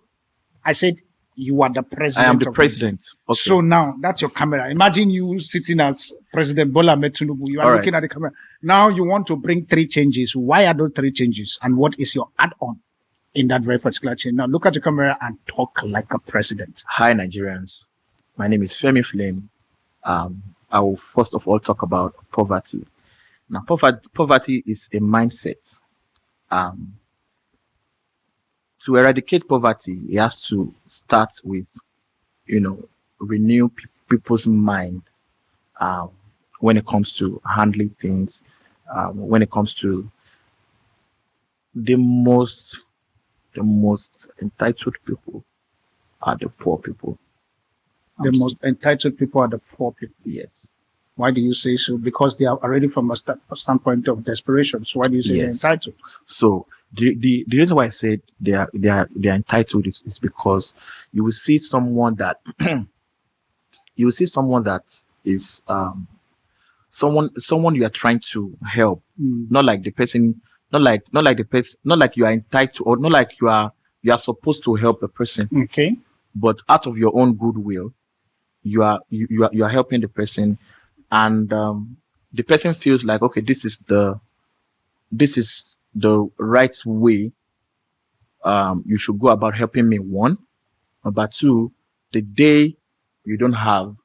I said you are the president. I am the president. Okay. So now, that's your camera. Imagine you sitting as President Bola Ahmed Tinubu. You are looking at the camera. Now you want to bring 3 changes. Why are those 3 changes? And what is your add-on in that very particular change? Now look at the camera and talk like a president. Hi, Nigerians. My name is Femi Flame. I will first of all talk about poverty. Now, poverty is a mindset. To eradicate poverty, it has to start with, renew people's mind when it comes to handling things, when it comes to the most entitled people are the poor people. The most entitled people are the poor people. Yes. Why do you say so? Because they are already from a standpoint of desperation. So why do you say they're entitled? So the reason why I said they are entitled is because you will see someone that is someone you are trying to help, not like the person, not like you are entitled, or not like you are supposed to help the person. Okay. But out of your own goodwill, you are helping the person, and the person feels like, okay, this is the right way. You should go about helping me. 1, number 2, the day you don't have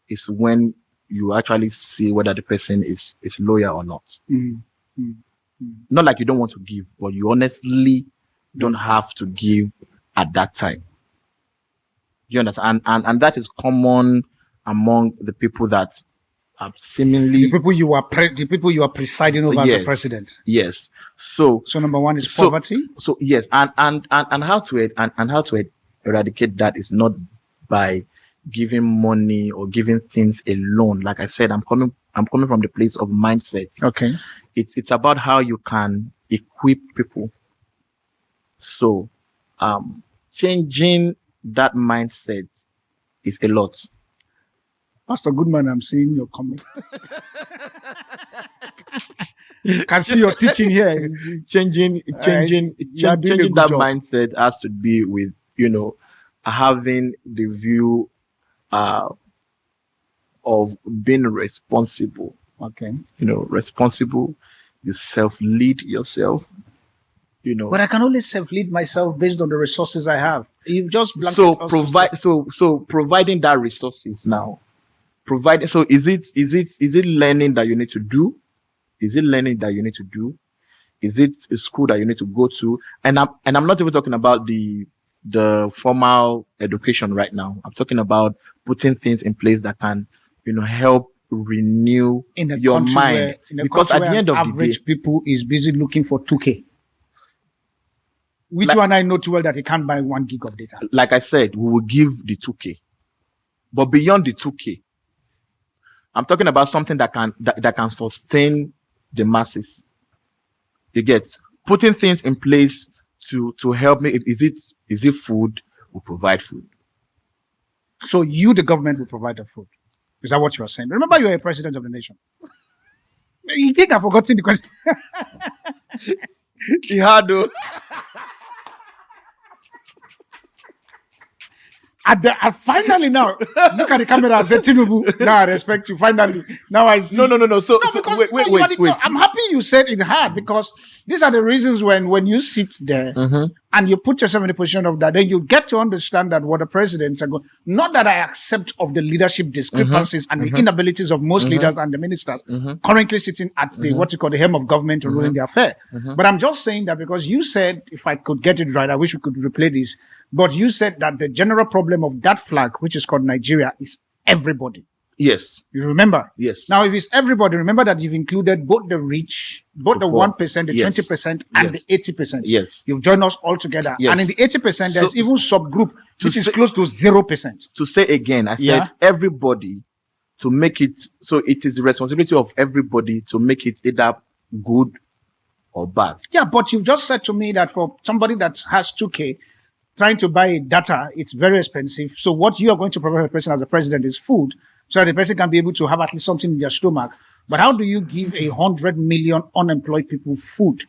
is when you actually see whether the person is loyal or not. Not like you don't want to give, but you honestly don't have to give at that time. You understand? And that is common among the people that are seemingly the people you are presiding over as the president. Yes. So number 1 is poverty. So yes, and how to eradicate that is not by giving money or giving things alone. Like I said, I'm coming from the place of mindset. Okay. It's about how you can equip people. So changing that mindset is a lot. Pastor Goodman, I'm seeing your comment. Can see your teaching here. Changing that mindset has to be with, having the view of being responsible. Okay. Responsible. You self-lead yourself. But I can only self-lead myself based on the resources I have. You've just providing that resources now. So is it learning that you need to do? Is it learning that you need to do? Is it a school that you need to go to? And I'm not even talking about the formal education right now. I'm talking about putting things in place that can, help renew your mind. Because at the end of the day, average people is busy looking for 2K. Which one I know too well that he can't buy 1 gig of data. Like I said, we will give the 2K. But beyond the 2K, I'm talking about something that can sustain the masses. You get putting things in place to help me. Is it food? We provide food. So you, the government, will provide the food. Is that what you are saying? Remember, you are a president of the nation. You think I've forgotten the question? Ihado. Finally now, look at the camera and say, Tinubu, now I respect you. Finally, now I see. No. So wait. I'm happy you said it hard, because these are the reasons when you sit there and you put yourself in a position of that, then you get to understand that what the presidents are going. Not that I accept of the leadership discrepancies and the inabilities of most leaders and the ministers currently sitting at the the helm of government to ruling the affair. But I'm just saying that because you said, if I could get it right, I wish we could replay this. But you said that the general problem of that flag, which is called Nigeria, is everybody. Yes. You remember? Yes. Now, if it's everybody, remember that you've included both the rich, both the 1%, the 20%, and the 80%. Yes. You've joined us all together. Yes. And in the 80%, there's even subgroup, which is close to 0%. To say again, I said everybody to make it, so it is the responsibility of everybody to make it either good or bad. Yeah, but you've just said to me that for somebody that has 2K, trying to buy data, it's very expensive. So what you are going to provide a person as a president is food, so that the person can be able to have at least something in their stomach. But how do you give 100 million unemployed people food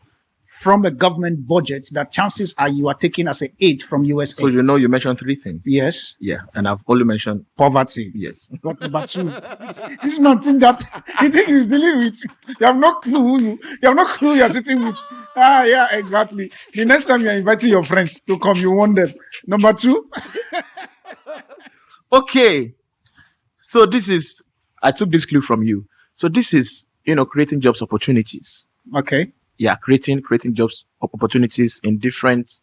from a government budget that chances are you are taking as an aid from USA? So you mentioned 3 things. Yes. Yeah, and I've only mentioned poverty. Yes. What number 2? This man think that he think he's dealing with. You have no clue you have no clue you're sitting with. Yeah, exactly. The next time you're inviting your friends to come, you want them. Number 2. Okay. So I took this clue from you. So this is, creating jobs opportunities. Okay. Yeah, creating jobs opportunities in different,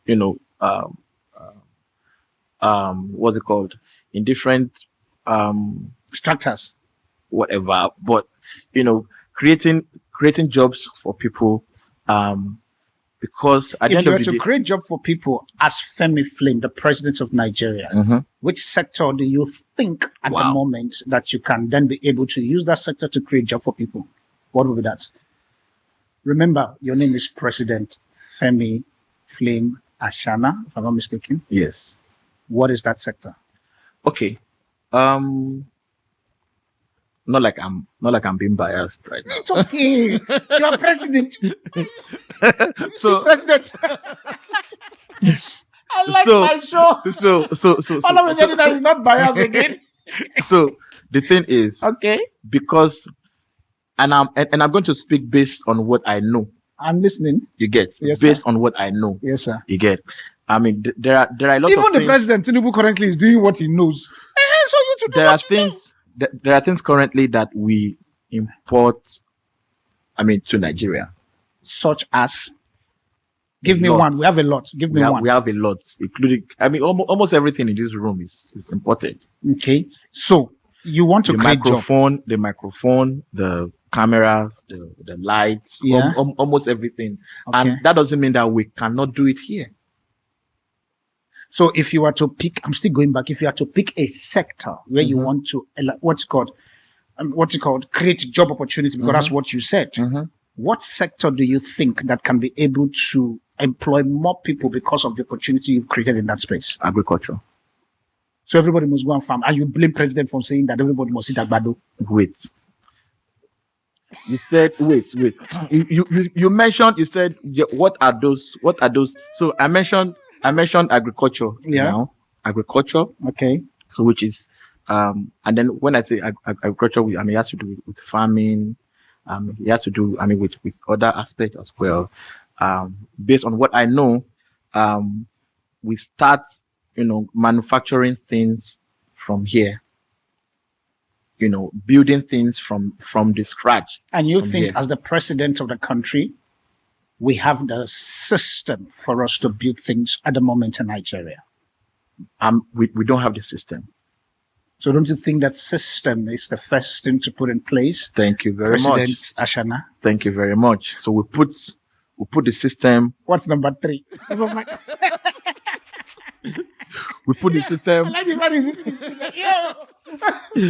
what's it called? In different structures. Whatever. But, creating jobs for people, because at the end of the day, if you were to create job for people as Femi Flame, the president of Nigeria, which sector do you think at the moment that you can then be able to use that sector to create job for people? What would be that? Remember, your name is President Femi Flame Ashana, if I'm not mistaken. Yes. What is that sector? Okay. Not like I'm being biased right now. It's okay. You are president. So president. I like my show. So that is not biased again. So the thing is, okay, because and I'm going to speak based on what I know. I'm listening. You get yes, based sir. on what I know. Yes, sir. You get. I mean, there are a lot even of the things. president Tinubu currently is doing what he knows. So you to do there what are you things. There are things currently that we import. To Nigeria. Such as. Give me lots. one. We have a lot. Give me one. We have a lot, including. Almost everything in this room is imported. Okay, so you want to create the microphone, the cameras, the lights, almost everything, okay. And that doesn't mean that we cannot do it here. So if you were to pick, I'm still going back. If you are to pick a sector where you want to, what's it called, create job opportunity, because that's what you said. What sector do you think that can be able to employ more people because of the opportunity you've created in that space? Agriculture. So everybody must go and farm. And you blame president for saying that everybody must eat agbado. Wait. You said wait. You mentioned. You said what are those? So I mentioned agriculture. Yeah. Now. Agriculture. Okay. So which is and then when I say agriculture, it has to do with farming. It has to do with other aspects as well. Based on what I know, we start manufacturing things from here. Building things from the scratch. And you think, as the president of the country, we have the system for us to build things at the moment in Nigeria? We don't have the system. So don't you think that system is the first thing to put in place? Thank you very President much. Ashana. Thank you very much. So we put the system. What's number 3? We put the system.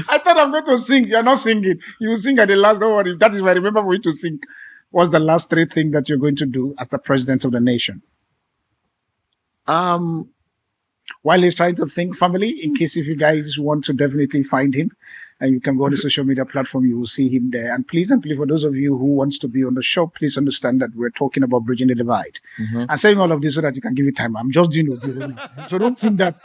I thought I'm going to sing. You're not singing. You will sing at the last. Don't worry. If that is what I remember for you to sing. What's the last 3 things that you're going to do as the president of the nation? While he's trying to think, family, in case if you guys want to definitely find him, and you can go on the social media platform, you will see him there. And please, for those of you who wants to be on the show, please understand that we're talking about bridging the divide. I'm saying all of this so that you can give it time. I'm just doing Ojoro. So don't think that.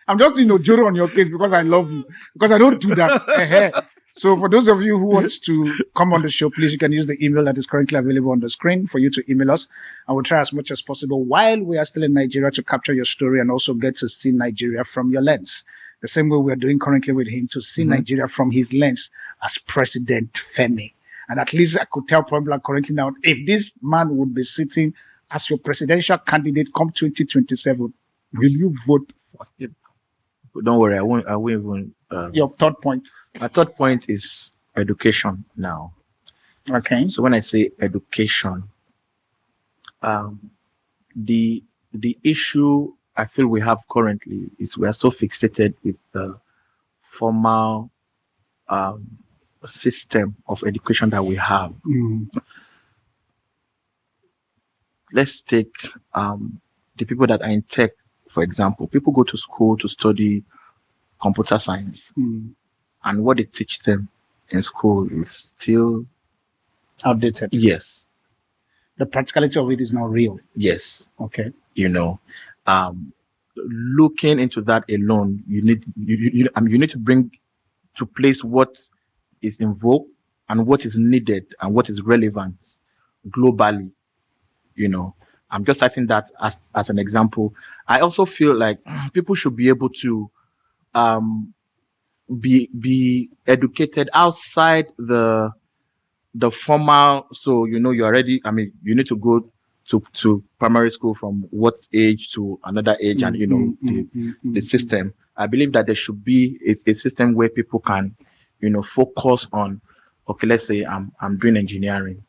I'm just doing Ojoro on your case because I love you. Because I don't do that. So for those of you who wants to come on the show, please, you can use the email that is currently available on the screen for you to email us. And we'll try as much as possible while we are still in Nigeria to capture your story and also get to see Nigeria from your lens. The same way we are doing currently with him, to see Nigeria from his lens as President Femi. And at least I could tell people currently now, if this man would be sitting as your presidential candidate come 2027, will you vote for him? Don't worry, I won't even. Your third point. My third point is education now. Okay. So when I say education, the issue I feel we have currently is we are so fixated with the formal system of education that we have. Let's take the people that are in tech, for example. People go to school to study computer science, and what they teach them in school is still outdated. Yes. The practicality of it is not real. Yes. Okay. Looking into that alone, you need to bring to place what is in vogue and what is needed and what is relevant globally. I'm just citing that as an example. I also feel like people should be able to be educated outside the formal. So you're already. You need to go to primary school from what age to another age, and the system. I believe that there should be a system where people can, focus on. Okay, let's say I'm doing engineering.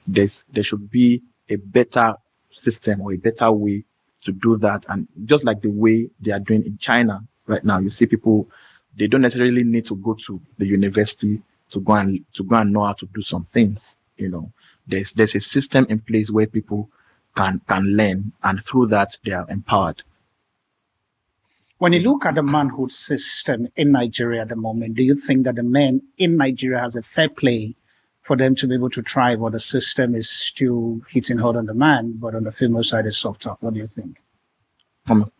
There should be a better system or a better way to do that, and just like the way they are doing in China right now, you see people. They don't necessarily need to go to the university to go and know how to do some things. There's a system in place where people can learn, and through that they are empowered. When you look at the manhood system in Nigeria at the moment, do you think that the men in Nigeria has a fair play for them to be able to thrive, or the system is still hitting hard on the man, but on the female side is softer? What do you think?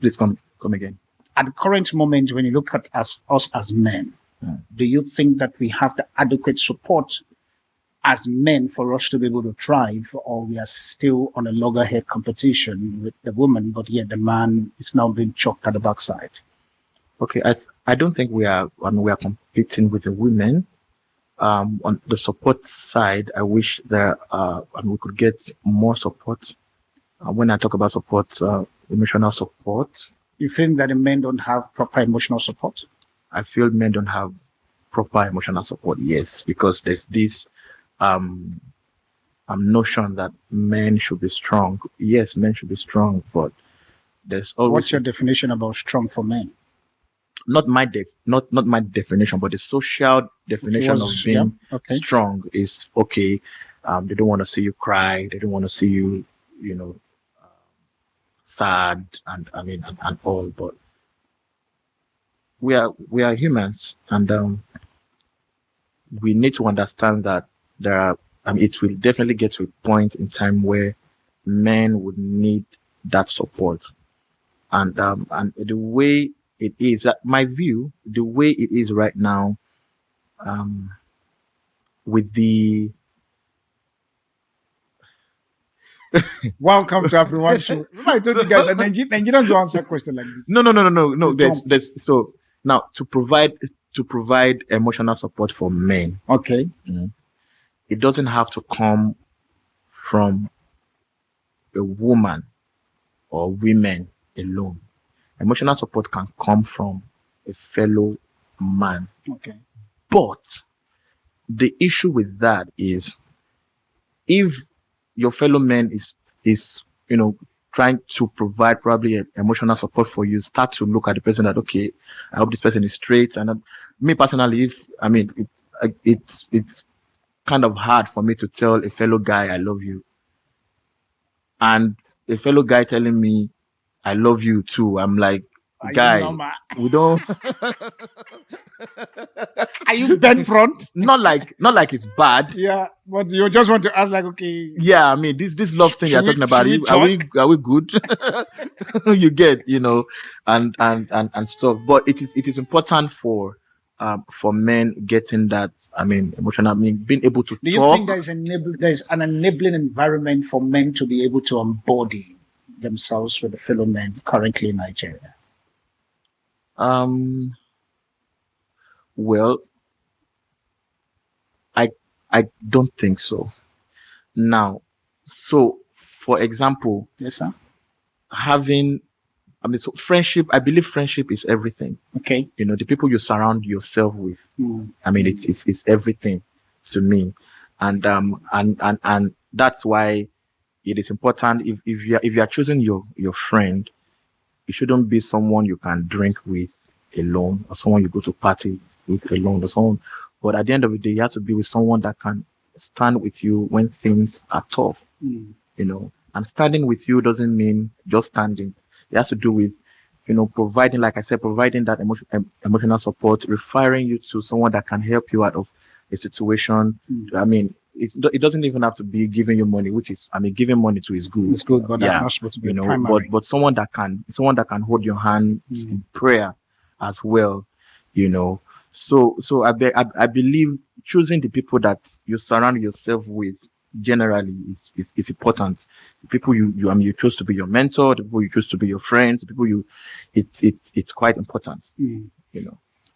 Please come again. At the current moment, when you look at us as men, do you think that we have the adequate support as men for us to be able to thrive, or we are still on a loggerhead competition with the woman, but yet the man is now being choked at the backside? Okay, I don't think we are competing with the women. On the support side, I wish that we could get more support. When I talk about support, emotional support. You think that the men don't have proper emotional support? I feel men don't have proper emotional support, yes, because there's this notion that men should be strong. Yes, men should be strong, but there's always... What's your definition about strong for men? Not my definition, but the social definition of being strong is okay. They don't want to see you cry. They don't want to see you, sad and all. But we are humans, and we need to understand that there are. It will definitely get to a point in time where men would need that support, and the way it is, my view, the way it is right now, with the welcome to AfriOne Show. I told you guys that Nigerians don't answer questions like this. No. There's so now to provide emotional support for men. Okay. It doesn't have to come from a woman or women alone. Emotional support can come from a fellow man. Okay. But the issue with that is, if your fellow man is trying to provide probably emotional support for you, start to look at the person that, okay, I hope this person is straight. And me personally, it's kind of hard for me to tell a fellow guy I love you, and a fellow guy telling me I love you too. I'm like, guy, we don't. Are you bent front? Not like it's bad. Yeah, but you just want to ask, like, okay. Yeah, this love thing you're talking about. Are we good? You get, and stuff. But it is important for for men getting that, emotional, being able to Do you talk. think there's an enabling environment for men to be able to embody themselves with the fellow men currently in Nigeria? Well, I don't think so. Now, so for example, Yes, sir. So friendship, I believe friendship is everything. Okay. The people you surround yourself with. It's everything to me. And that's why it is important if you are choosing your friend, it shouldn't be someone you can drink with alone, or someone you go to party with alone, or someone. But at the end of the day, you have to be with someone that can stand with you when things are tough. And standing with you doesn't mean just standing. It has to do with, providing, like I said, providing that emotional support, referring you to someone that can help you out of a situation. It doesn't even have to be giving you money, which is, giving money to is good. It's good, but that's not supposed to be primary. But someone that can hold your hand in prayer as well, So I believe choosing the people that you surround yourself with generally is important. The people you choose to be your mentor, the people you choose to be your friends, the people it's quite important.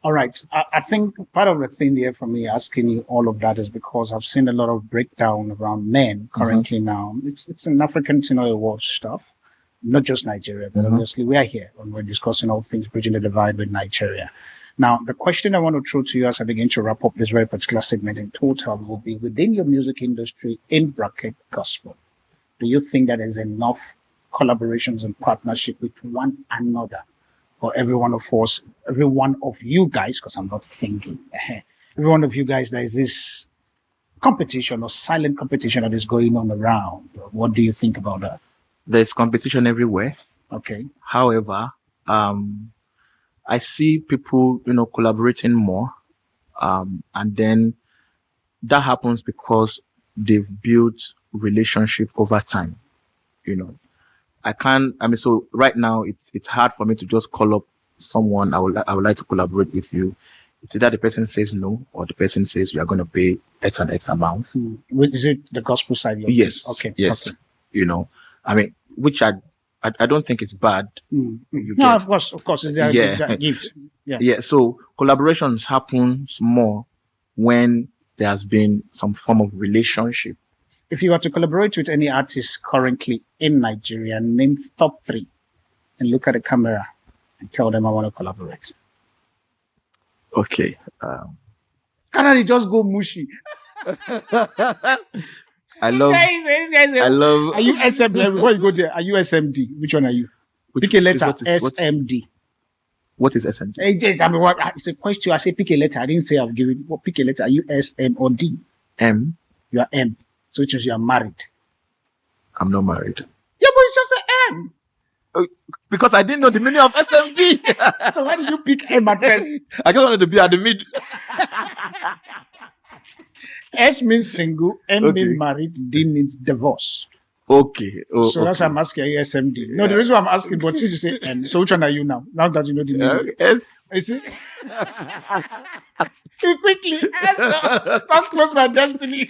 All right. I think part of the thing there for me asking you all of that is because I've seen a lot of breakdown around men currently now. It's an African world stuff, not just Nigeria, but obviously we are here when we're discussing all things bridging the divide with Nigeria. Now, the question I want to throw to you as I begin to wrap up this very particular segment in total will be, within your music industry, in bracket gospel, do you think that there's enough collaborations and partnership with one another? Or every one of you guys, because I'm not thinking, every one of you guys, there is this competition or silent competition that is going on around. What do you think about that? There's competition everywhere. Okay. However, I see people, collaborating more. And then that happens because they've built relationship over time. So right now it's hard for me to just call up someone I would like to collaborate with you. It's either the person says no or the person says you are going to pay X and X amount. Is it the gospel side? Yes. Okay. Yes. Okay. Which I don't think is bad. Of course. It's a gift. Yeah. So collaborations happens more when there has been some form of relationship. If you were to collaborate with any artist currently in Nigeria, name top 3 and look at the camera and tell them I want to collaborate. Okay. Can I just go mushy? I love. Are you SMD? Before you go there, are you SMD? Which one are you? Pick a letter. SMD. What is SMD? It's a question. I say pick a letter. I didn't say I've given. Well, pick a letter. Are you S, M, or D? M. You are M. So which is you are married. I'm not married. Yeah, but it's just an M. Because I didn't know the meaning of SMD. So why did you pick M at first? I just wanted to be at the mid. S means single, M means married, D means divorce. Okay. So that's why I'm asking, are you SMD? No, the reason why I'm asking, but since you say M, so which one are you now? Now that you know the name. S. You see? Quickly, don't close my destiny.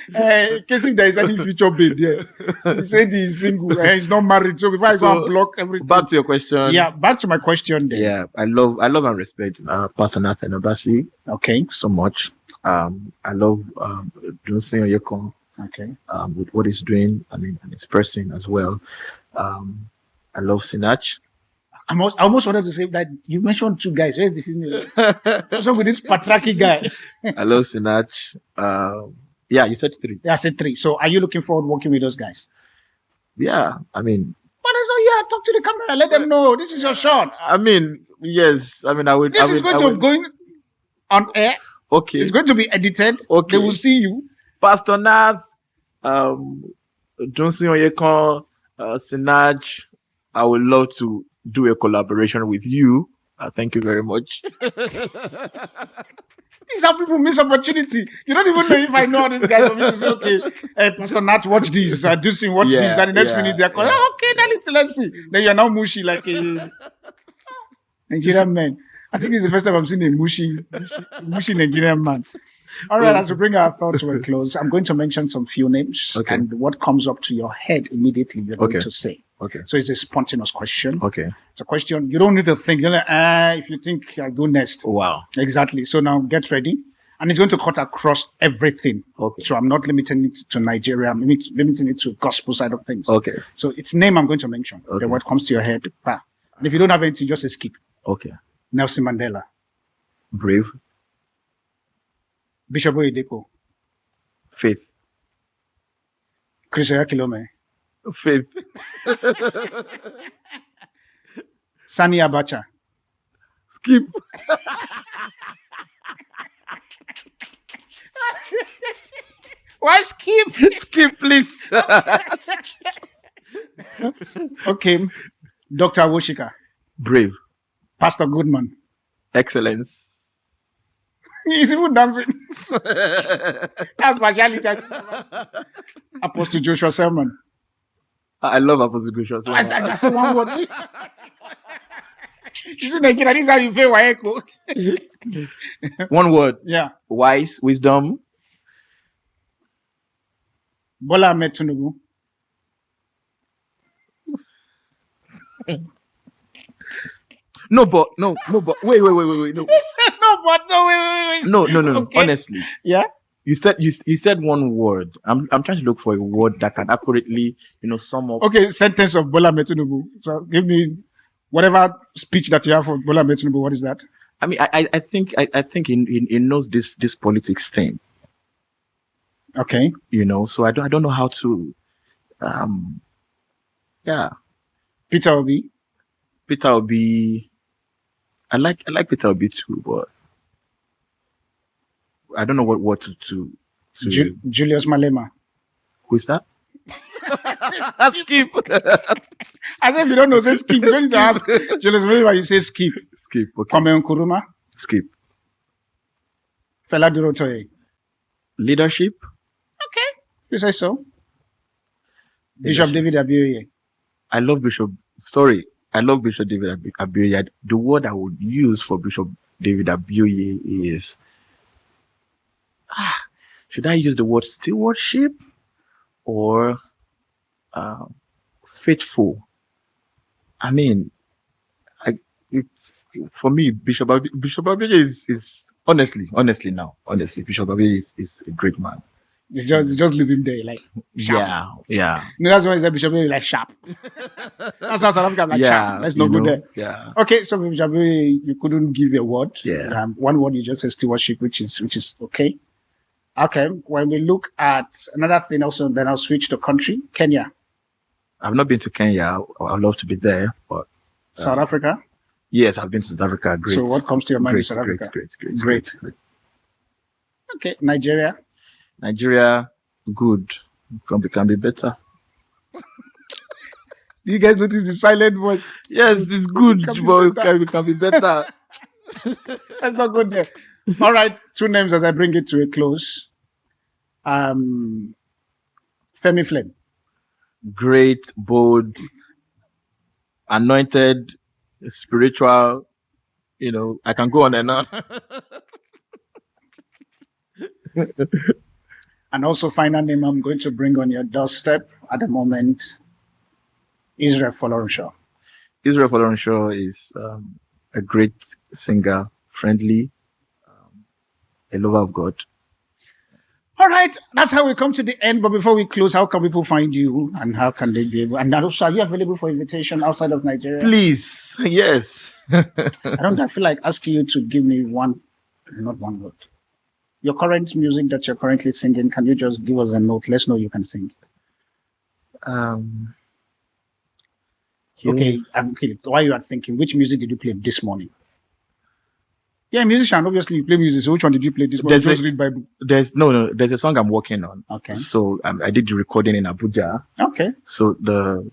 In case if there is any future babe there. He said he's single, he's not married. So before I go and block everything. Back to your question. Yeah, back to my question then. Yeah, I love and respect Pastor Nathan Obasi. Okay. So much. I love Johnson Oyekon. Okay. With what he's doing, and his person as well. I love Sinach. I almost wanted to say that you mentioned 2 guys. Where's the female? What's wrong with this patriarchy guy? I love Sinach. Yeah, you said 3. Yeah, I said 3. So are you looking forward to working with those guys? Yeah, But talk to the camera. Let them know this is your shot. Yes. I would. This is going to go on air. Okay. It's going to be edited. Okay. They will see you. Pastor Nath, Johnson Oyekon, Sinach, I would love to do a collaboration with you. Thank you very much. These are people miss opportunity. You don't even know if I know all these guys. For me to say, okay, Pastor Nat, watch this. Johnson, watch this. And the next minute, they're going, okay, let's see. Then you're now mushy like a Nigerian man. I think it's the first time I'm seeing a mushy Nigerian man. All right, as we bring our thoughts to a close, I'm going to mention some few names, and what comes up to your head immediately, you're going to say. Okay. So it's a spontaneous question. Okay. It's a question you don't need to think. You're like, if you think, I go next. Wow. Exactly. So now get ready. And it's going to cut across everything. Okay. So I'm not limiting it to Nigeria. I'm limiting it to gospel side of things. Okay. So it's name I'm going to mention. Okay. Then what comes to your head. And if you don't have anything, just skip. Okay. Nelson Mandela. Brave. Bishop Oyedepo. Faith. Chris Kilome. Faith. Sani Abacha. Skip. Why skip? Skip, please. Okay. Dr. Woshika. Brave. Pastor Goodman. Excellence. He's even dancing. That's partiality. Apostle Joshua Selman. I love Apostle Joshua Selman. That's one word. This is Nigeria. This is how you feel. One word. Yeah. Wise, wisdom. Bola Ahmed Tinubu. No, but wait. No. Wait. No. Okay. Honestly. Yeah. You said one word. I'm trying to look for a word that can accurately, sum up. Okay, sentence of Bola Ahmed Tinubu. So give me whatever speech that you have for Bola Ahmed Tinubu. What is that? I mean, I think he knows this politics thing. Okay. So I don't know how to. Yeah. Peter Obi. I like Peter Obi too, but I don't know what to Julius Malema. Who's that? Skip. As if you don't know, say skip. You don't need to ask Julius Malema, you say skip. Skip. Okay. Kwame Nkrumah. Skip. Fela Durotoye. Leadership. Okay. You say so. Bishop David Abioye. I love Bishop David Abioye. The word I would use for Bishop David Abioye is, should I use the word stewardship or faithful? I mean, it's for me, Bishop Abioye is honestly, Bishop Abioye is a great man. You just leave him there, like sharp. Yeah. That's why Bishop Abioye like sharp. That's how South Africa like sharp. Let's not go there. Yeah. Okay, so Bishop Abioye, you couldn't give a word. Yeah. One word you just said stewardship, which is okay. Okay. When we look at another thing, also, then I'll switch to country, Kenya. I've not been to Kenya. I'd love to be there, but South Africa. Yes, I've been to South Africa. Great. So what comes to your mind in South Africa? Great. Okay, Nigeria, good. Can be better. Do you guys notice the silent voice? Yes, it's good, but it can be better. Let's not go there. All right, two names as I bring it to a close. Femi Flame. Great, bold, anointed, spiritual. I can go on and on. And also, final name I'm going to bring on your doorstep at the moment, AfriOne Show. AfriOne Show is a great singer, friendly, a lover of God. All right, that's how we come to the end. But before we close, how can people find you and how can they be able? And also, are you available for invitation outside of Nigeria? Please, yes. I feel like asking you to give me not one word. Your current music that you're currently singing, can you just give us a note? Let's know you can sing. Okay. While you are thinking, which music did you play this morning? Yeah, musician. Obviously, you play music. So which one did you play this morning? Just read Bible. There's a song I'm working on. Okay. So I did the recording in Abuja. Okay. So the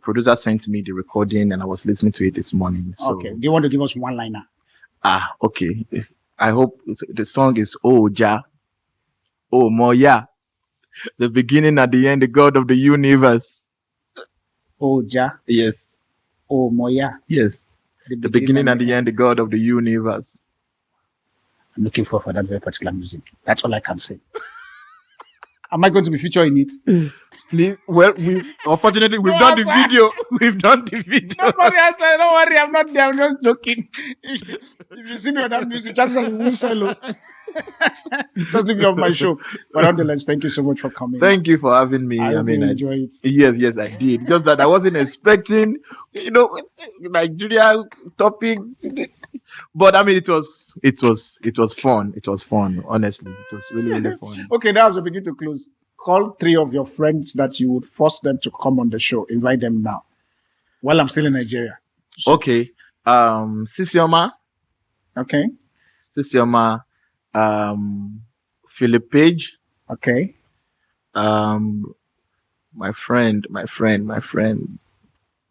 producer sent me the recording and I was listening to it this morning. So. Okay. Do you want to give us one liner? Okay. I hope the song is Oh Jah, Oh Moya, the beginning and the end, the God of the universe. Oh Jah. Yes. Oh Moya. Yes. The beginning and the end, the God of the universe. I'm looking forward for that very particular music. That's all I can say. Am I going to be featured in it? Please, well, unfortunately we've done the video. We've done the video. Nobody has said, don't worry, I'm not there. I'm just joking. If you see me on that music, chances are you will sell. Just leave me off my show. But nonetheless, thank you so much for coming. Thank you for having me. I mean, enjoy it. Yes, I did. Just that I wasn't expecting, Nigeria topic. But I mean, it was fun. It was fun. Honestly, it was really, really fun. Okay, now as we begin to close, call 3 of your friends that you would force them to come on the show. Invite them now. While I'm still in Nigeria. Okay. Sisioma. Okay. Sisioma. Philip Page. Okay. My friend.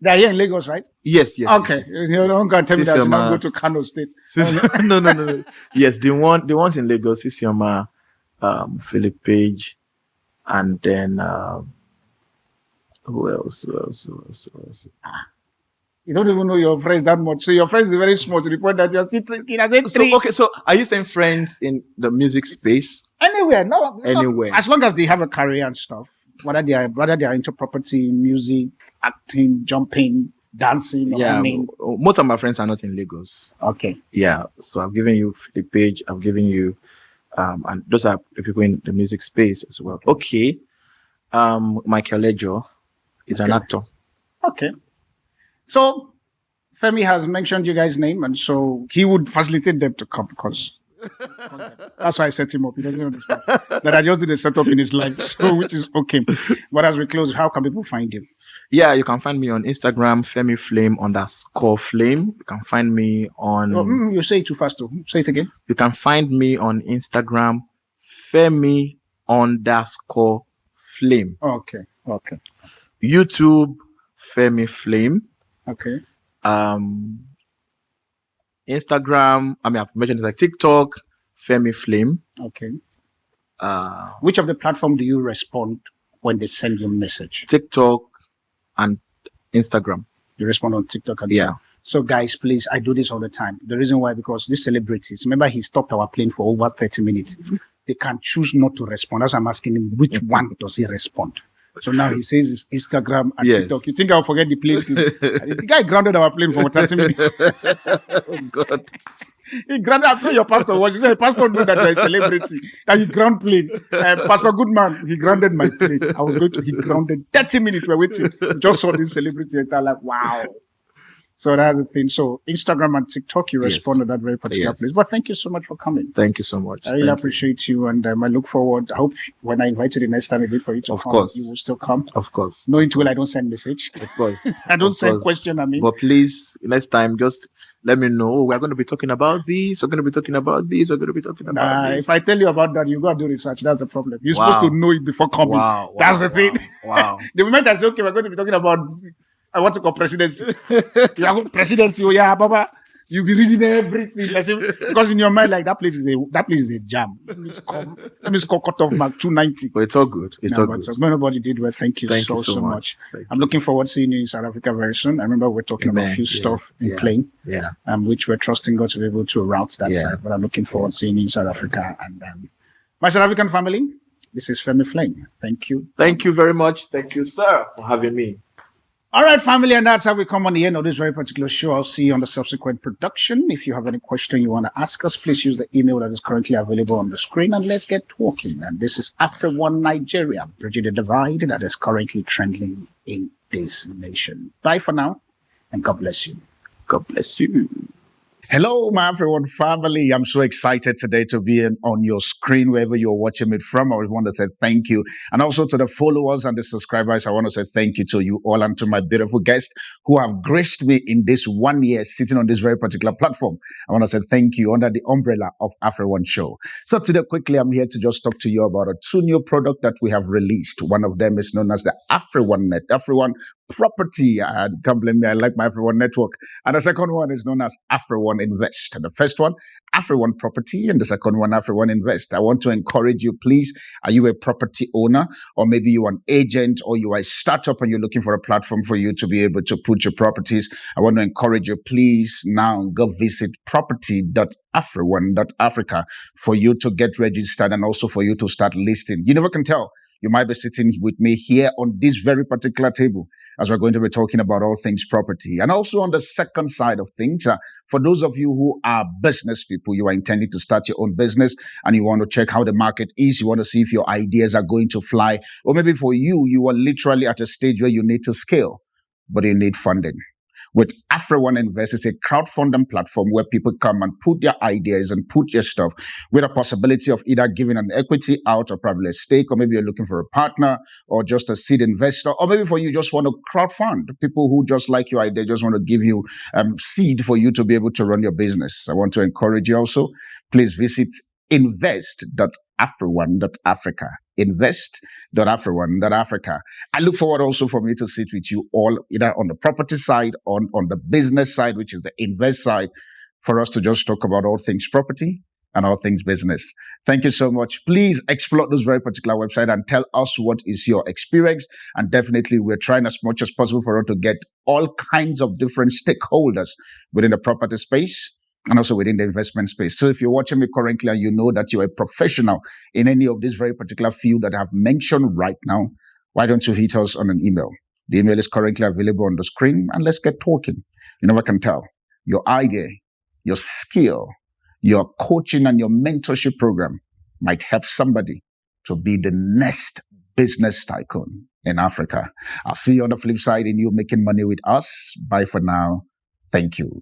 They're here in Lagos, right? Yes. Okay. Yes. You don't go and tell me that you not go to Kano State. No. Yes, the ones in Lagos, Sisioma, Philip Page, and then who else? You don't even know your friends that much. So your friends is very small to the point that you're still thinking as a three. So are you saying friends in the music space? Anywhere, no. Anywhere. As long as they have a career and stuff. Whether they are into property, music, acting, jumping, dancing, or running. Most of my friends are not in Lagos. Okay. Yeah. So I've given you Philip Page, I've given you and those are the people in the music space as well. Okay. Michael Lejo is an actor. Okay. So Femi has mentioned you guys' name, and so he would facilitate them to come because that's why I set him up. He doesn't understand that I just did a setup in his life, so which is okay. But as we close, how can people find you? Yeah, you can find me on Instagram, FemiFlame_flame. You can find me on. You say it too fast, too. Say it again. You can find me on Instagram, Femi_flame. Okay. YouTube, Femi Flame. Okay. Instagram, I've mentioned it like TikTok, Femi Flame. Okay. Which of the platform do you respond when they send you a message? TikTok and Instagram. You respond on TikTok and yeah. So guys, please, I do this all the time. The reason why, because these celebrities, remember he stopped our plane for over 30 minutes. They can choose not to respond. As I'm asking him, which one does he respond? So now he says it's Instagram and TikTok. You think I'll forget the plane too? The guy grounded our plane for 30 minutes. Oh God. He grounded. I pray your pastor was. He said, Pastor knew that you're a celebrity. That you ground plane. Pastor Goodman, he grounded my plane. He grounded 30 minutes. We're waiting. Just saw this celebrity and I'm like, wow. So that's the thing. So Instagram and TikTok, you respond to that very particular place. But thank you so much for coming. Thank you so much. I really appreciate you. And I look forward. I hope when I invite you the next time I did for you to come, you will still come. Of course. Knowing too well I don't send message. Of course. I don't send question, But please, next time, just let me know. We're going to be talking about this. We're going to be talking about this. We're going to be talking about this. If I tell you about that, you got to do research. That's the problem. You're supposed to know it before coming. That's the thing. Wow. The moment I say, okay, we're going to be talking about, I want to call presidency. You have presidency, Baba. You'll be reading everything. Because in your mind, like that place is a jam. Let me score cut off mark 290. But it's all good. It's all good. So nobody did well. Thank you so much. I'm looking forward to seeing you in South Africa very soon. I remember we're talking about a few stuff in plane. Yeah. Which we're trusting God to be able to route that side. But I'm looking forward to seeing you in South Africa. And my South African family, this is Femi Flame. Thank you. Thank you very much. Thank you, sir, for having me. All right, family, and that's how we come on the end of this very particular show. I'll see you on the subsequent production. If you have any question you want to ask us, please use the email that is currently available on the screen, and let's get talking. And this is AfriOne Nigeria, bridging the divide that is currently trending in this nation. Bye for now, and God bless you. God bless you. Hello, my AfriOne family. I'm so excited today to be on your screen wherever you're watching it from. I want to say thank you. And also to the followers and the subscribers, I want to say thank you to you all and to my beautiful guests who have graced me in this 1 year sitting on this very particular platform. I want to say thank you under the umbrella of AfriOne Show. So today, quickly, I'm here to just talk to you about 2 new products that we have released. One of them is known as the AfriOne Net, AfriOne Property. Can't blame me. I like my AfriOne network. And the second one is known as AfriOne Invest. And the first one, AfriOne Property, and the second one, AfriOne Invest. I want to encourage you, please. Are you a property owner, or maybe you're an agent, or you are a startup and you're looking for a platform for you to be able to put your properties? I want to encourage you, please, now go visit property.afrione.africa for you to get registered and also for you to start listing. You never can tell. You might be sitting with me here on this very particular table as we're going to be talking about all things property. And also on the second side of things, for those of you who are business people, you are intending to start your own business and you want to check how the market is, you want to see if your ideas are going to fly, or maybe for you, you are literally at a stage where you need to scale, but you need funding. With AfriOne Invest, it's a crowdfunding platform where people come and put their ideas and put their stuff with a possibility of either giving an equity out or probably a stake, or maybe you're looking for a partner or just a seed investor, or maybe for you just want to crowdfund people who just like your idea, just want to give you seed for you to be able to run your business. I want to encourage you also, please visit invest.afrione.africa. Invest.afrione.africa. I look forward also for me to sit with you all, either on the property side, on the business side, which is the invest side, for us to just talk about all things property and all things business. Thank you so much. Please explore this very particular website and tell us what is your experience. And definitely, we're trying as much as possible for us to get all kinds of different stakeholders within the property space and also within the investment space. So if you're watching me currently and you know that you're a professional in any of this very particular field that I've mentioned right now, why don't you hit us on an email? The email is currently available on the screen, and let's get talking. You never can tell. Your idea, your skill, your coaching and your mentorship program might help somebody to be the next business tycoon in Africa. I'll see you on the flip side in you making money with us. Bye for now. Thank you.